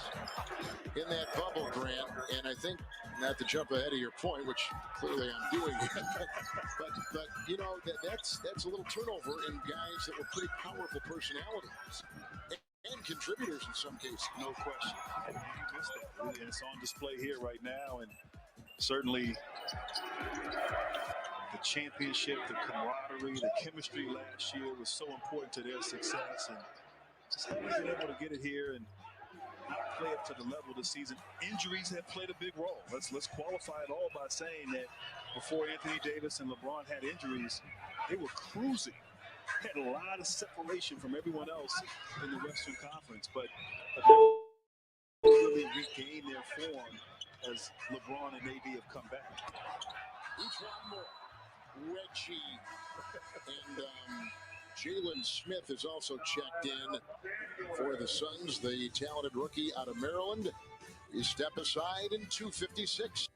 in that bubble, Grant. And I think, not to jump ahead of your point, which clearly I'm doing, but you know, that's a little turnover in guys that were pretty powerful personalities and contributors in some cases. No question. You missed that. Really, and it's on display here right now, and certainly the championship, the camaraderie, the chemistry last year was so important to their success, and just haven't been able to get it here and not play up to the level this season. Injuries have played a big role. Let's qualify it all by saying that before Anthony Davis and LeBron had injuries, they were cruising, had a lot of separation from everyone else in the Western Conference, but really regained their form as LeBron and AD have come back. Each one more. Reggie and Jalen Smith is also checked in for the Suns. The talented rookie out of Maryland is step aside in 2:56.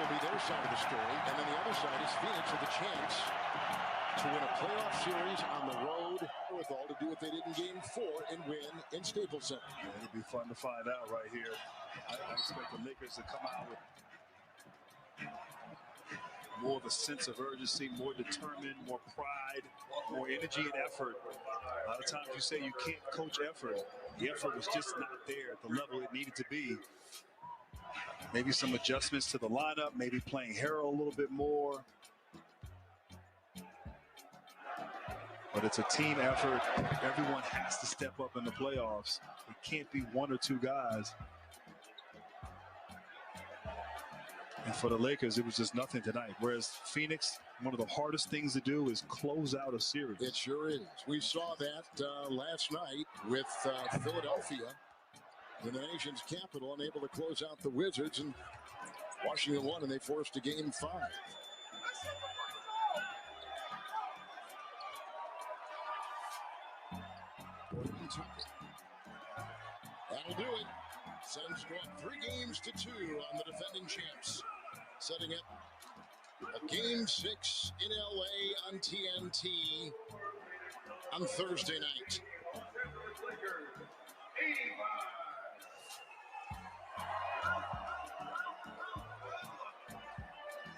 will be their side of the story. And then the other side is Phoenix with a chance to win a playoff series on the road with all to do what they did in Game 4 and win in Staples Center. It'll be fun to find out right here. I expect the Lakers to come out with more of a sense of urgency, more determined, more pride, more energy and effort. A lot of times you say you can't coach effort. The effort was just not there at the level it needed to be. Maybe some adjustments to the lineup, maybe playing Harrell a little bit more. But it's a team effort. Everyone has to step up in the playoffs. It can't be one or two guys. And for the Lakers, it was just nothing tonight. Whereas Phoenix, one of the hardest things to do is close out a series. It sure is. We saw that last night with Philadelphia in the nation's capital, unable to close out the Wizards, and Washington won, and they forced a Game 5. That'll do it. Suns go up 3-2 on the defending champs, setting up a Game 6 in LA on TNT on Thursday night.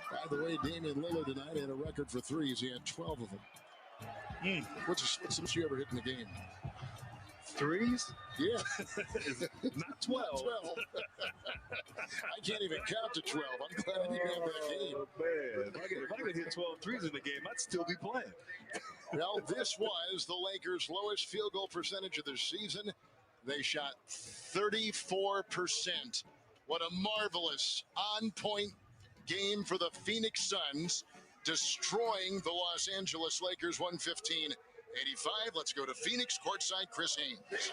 By the way, Damian Lillard tonight had a record for threes. He had 12 of them. What's the most you ever hit in the game? Threes? Yeah. Not 12. Not 12. I can't even count to 12. I'm glad I didn't have that game. Oh, man. If I could hit 12 threes in the game, I'd still be playing. Well, this was the Lakers' lowest field goal percentage of the season. They shot 34%. What a marvelous on-point game for the Phoenix Suns, destroying the Los Angeles Lakers 115-85. Let's go to Phoenix courtside. Chris Haynes.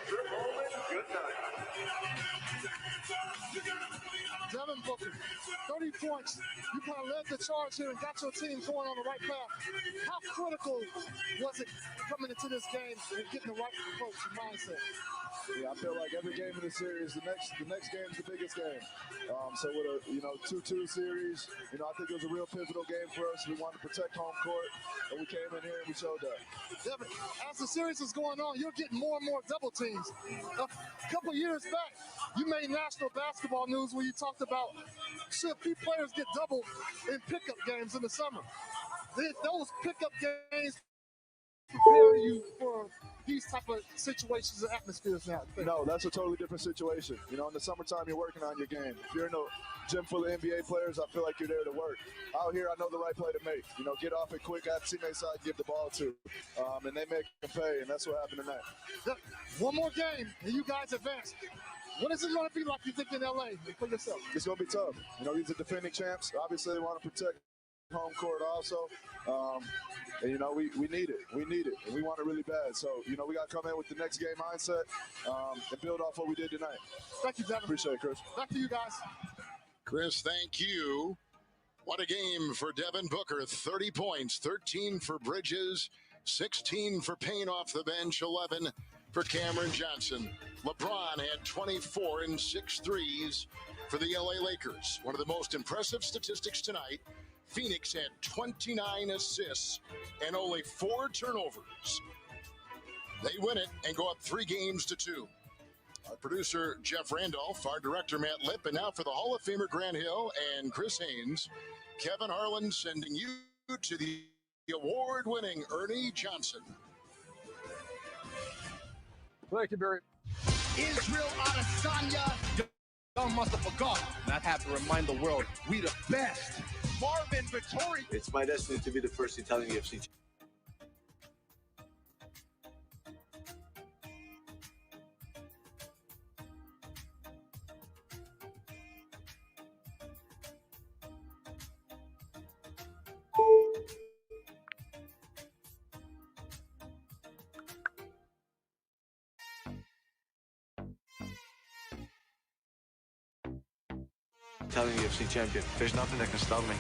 Devin Booker, 30 points. You kind of led the charge here and got your team going on the right path. How critical was it coming into this game and getting the right approach and mindset? Yeah, I feel like every game in the series, the next game is the biggest game. So with a 2-2 series, I think it was a real pivotal game for us. We wanted to protect home court, and we came in here and we showed that. Devin, as the series is going on, you're getting more and more double teams. A couple of years back, you made national basketball news when you talked about should players get doubled in pickup games in the summer. Those pickup games prepare you for these type of situations and atmospheres now? No, that's a totally different situation. In the summertime, you're working on your game. If you're in a gym full of NBA players, I feel like you're there to work. Out here, I know the right play to make. Get off it quick, have teammates I can give the ball to. And they make them pay, and that's what happened tonight. One more game, and you guys advance. What is it going to be like, you think, in LA for yourself? It's going to be tough. These are defending champs. Obviously, they want to protect home court also. And we need it. We need it. And we want it really bad. So, we got to come in with the next game mindset and build off what we did tonight. Thank you, Devin. Appreciate it, Chris. Back to you guys. Chris, thank you. What a game for Devin Booker. 30 points, 13 for Bridges, 16 for Payne off the bench, 11 for Cameron Johnson. LeBron had 24 and 6 threes for the LA Lakers. One of the most impressive statistics tonight. Phoenix had 29 assists and only 4 turnovers. They win it and go up 3-2. Our producer, Jeff Randolph, our director, Matt Lipp, and now for the Hall of Famer, Grant Hill and Chris Haynes, Kevin Harlan sending you to the award-winning Ernie Johnson. Thank you, Barry. Israel Adesanya. Y'all must have forgot. And I have to remind the world, we the best. Marvin Vettori. It's my destiny to be the first Italian UFC. Italian UFC champion. There's nothing that can stop me.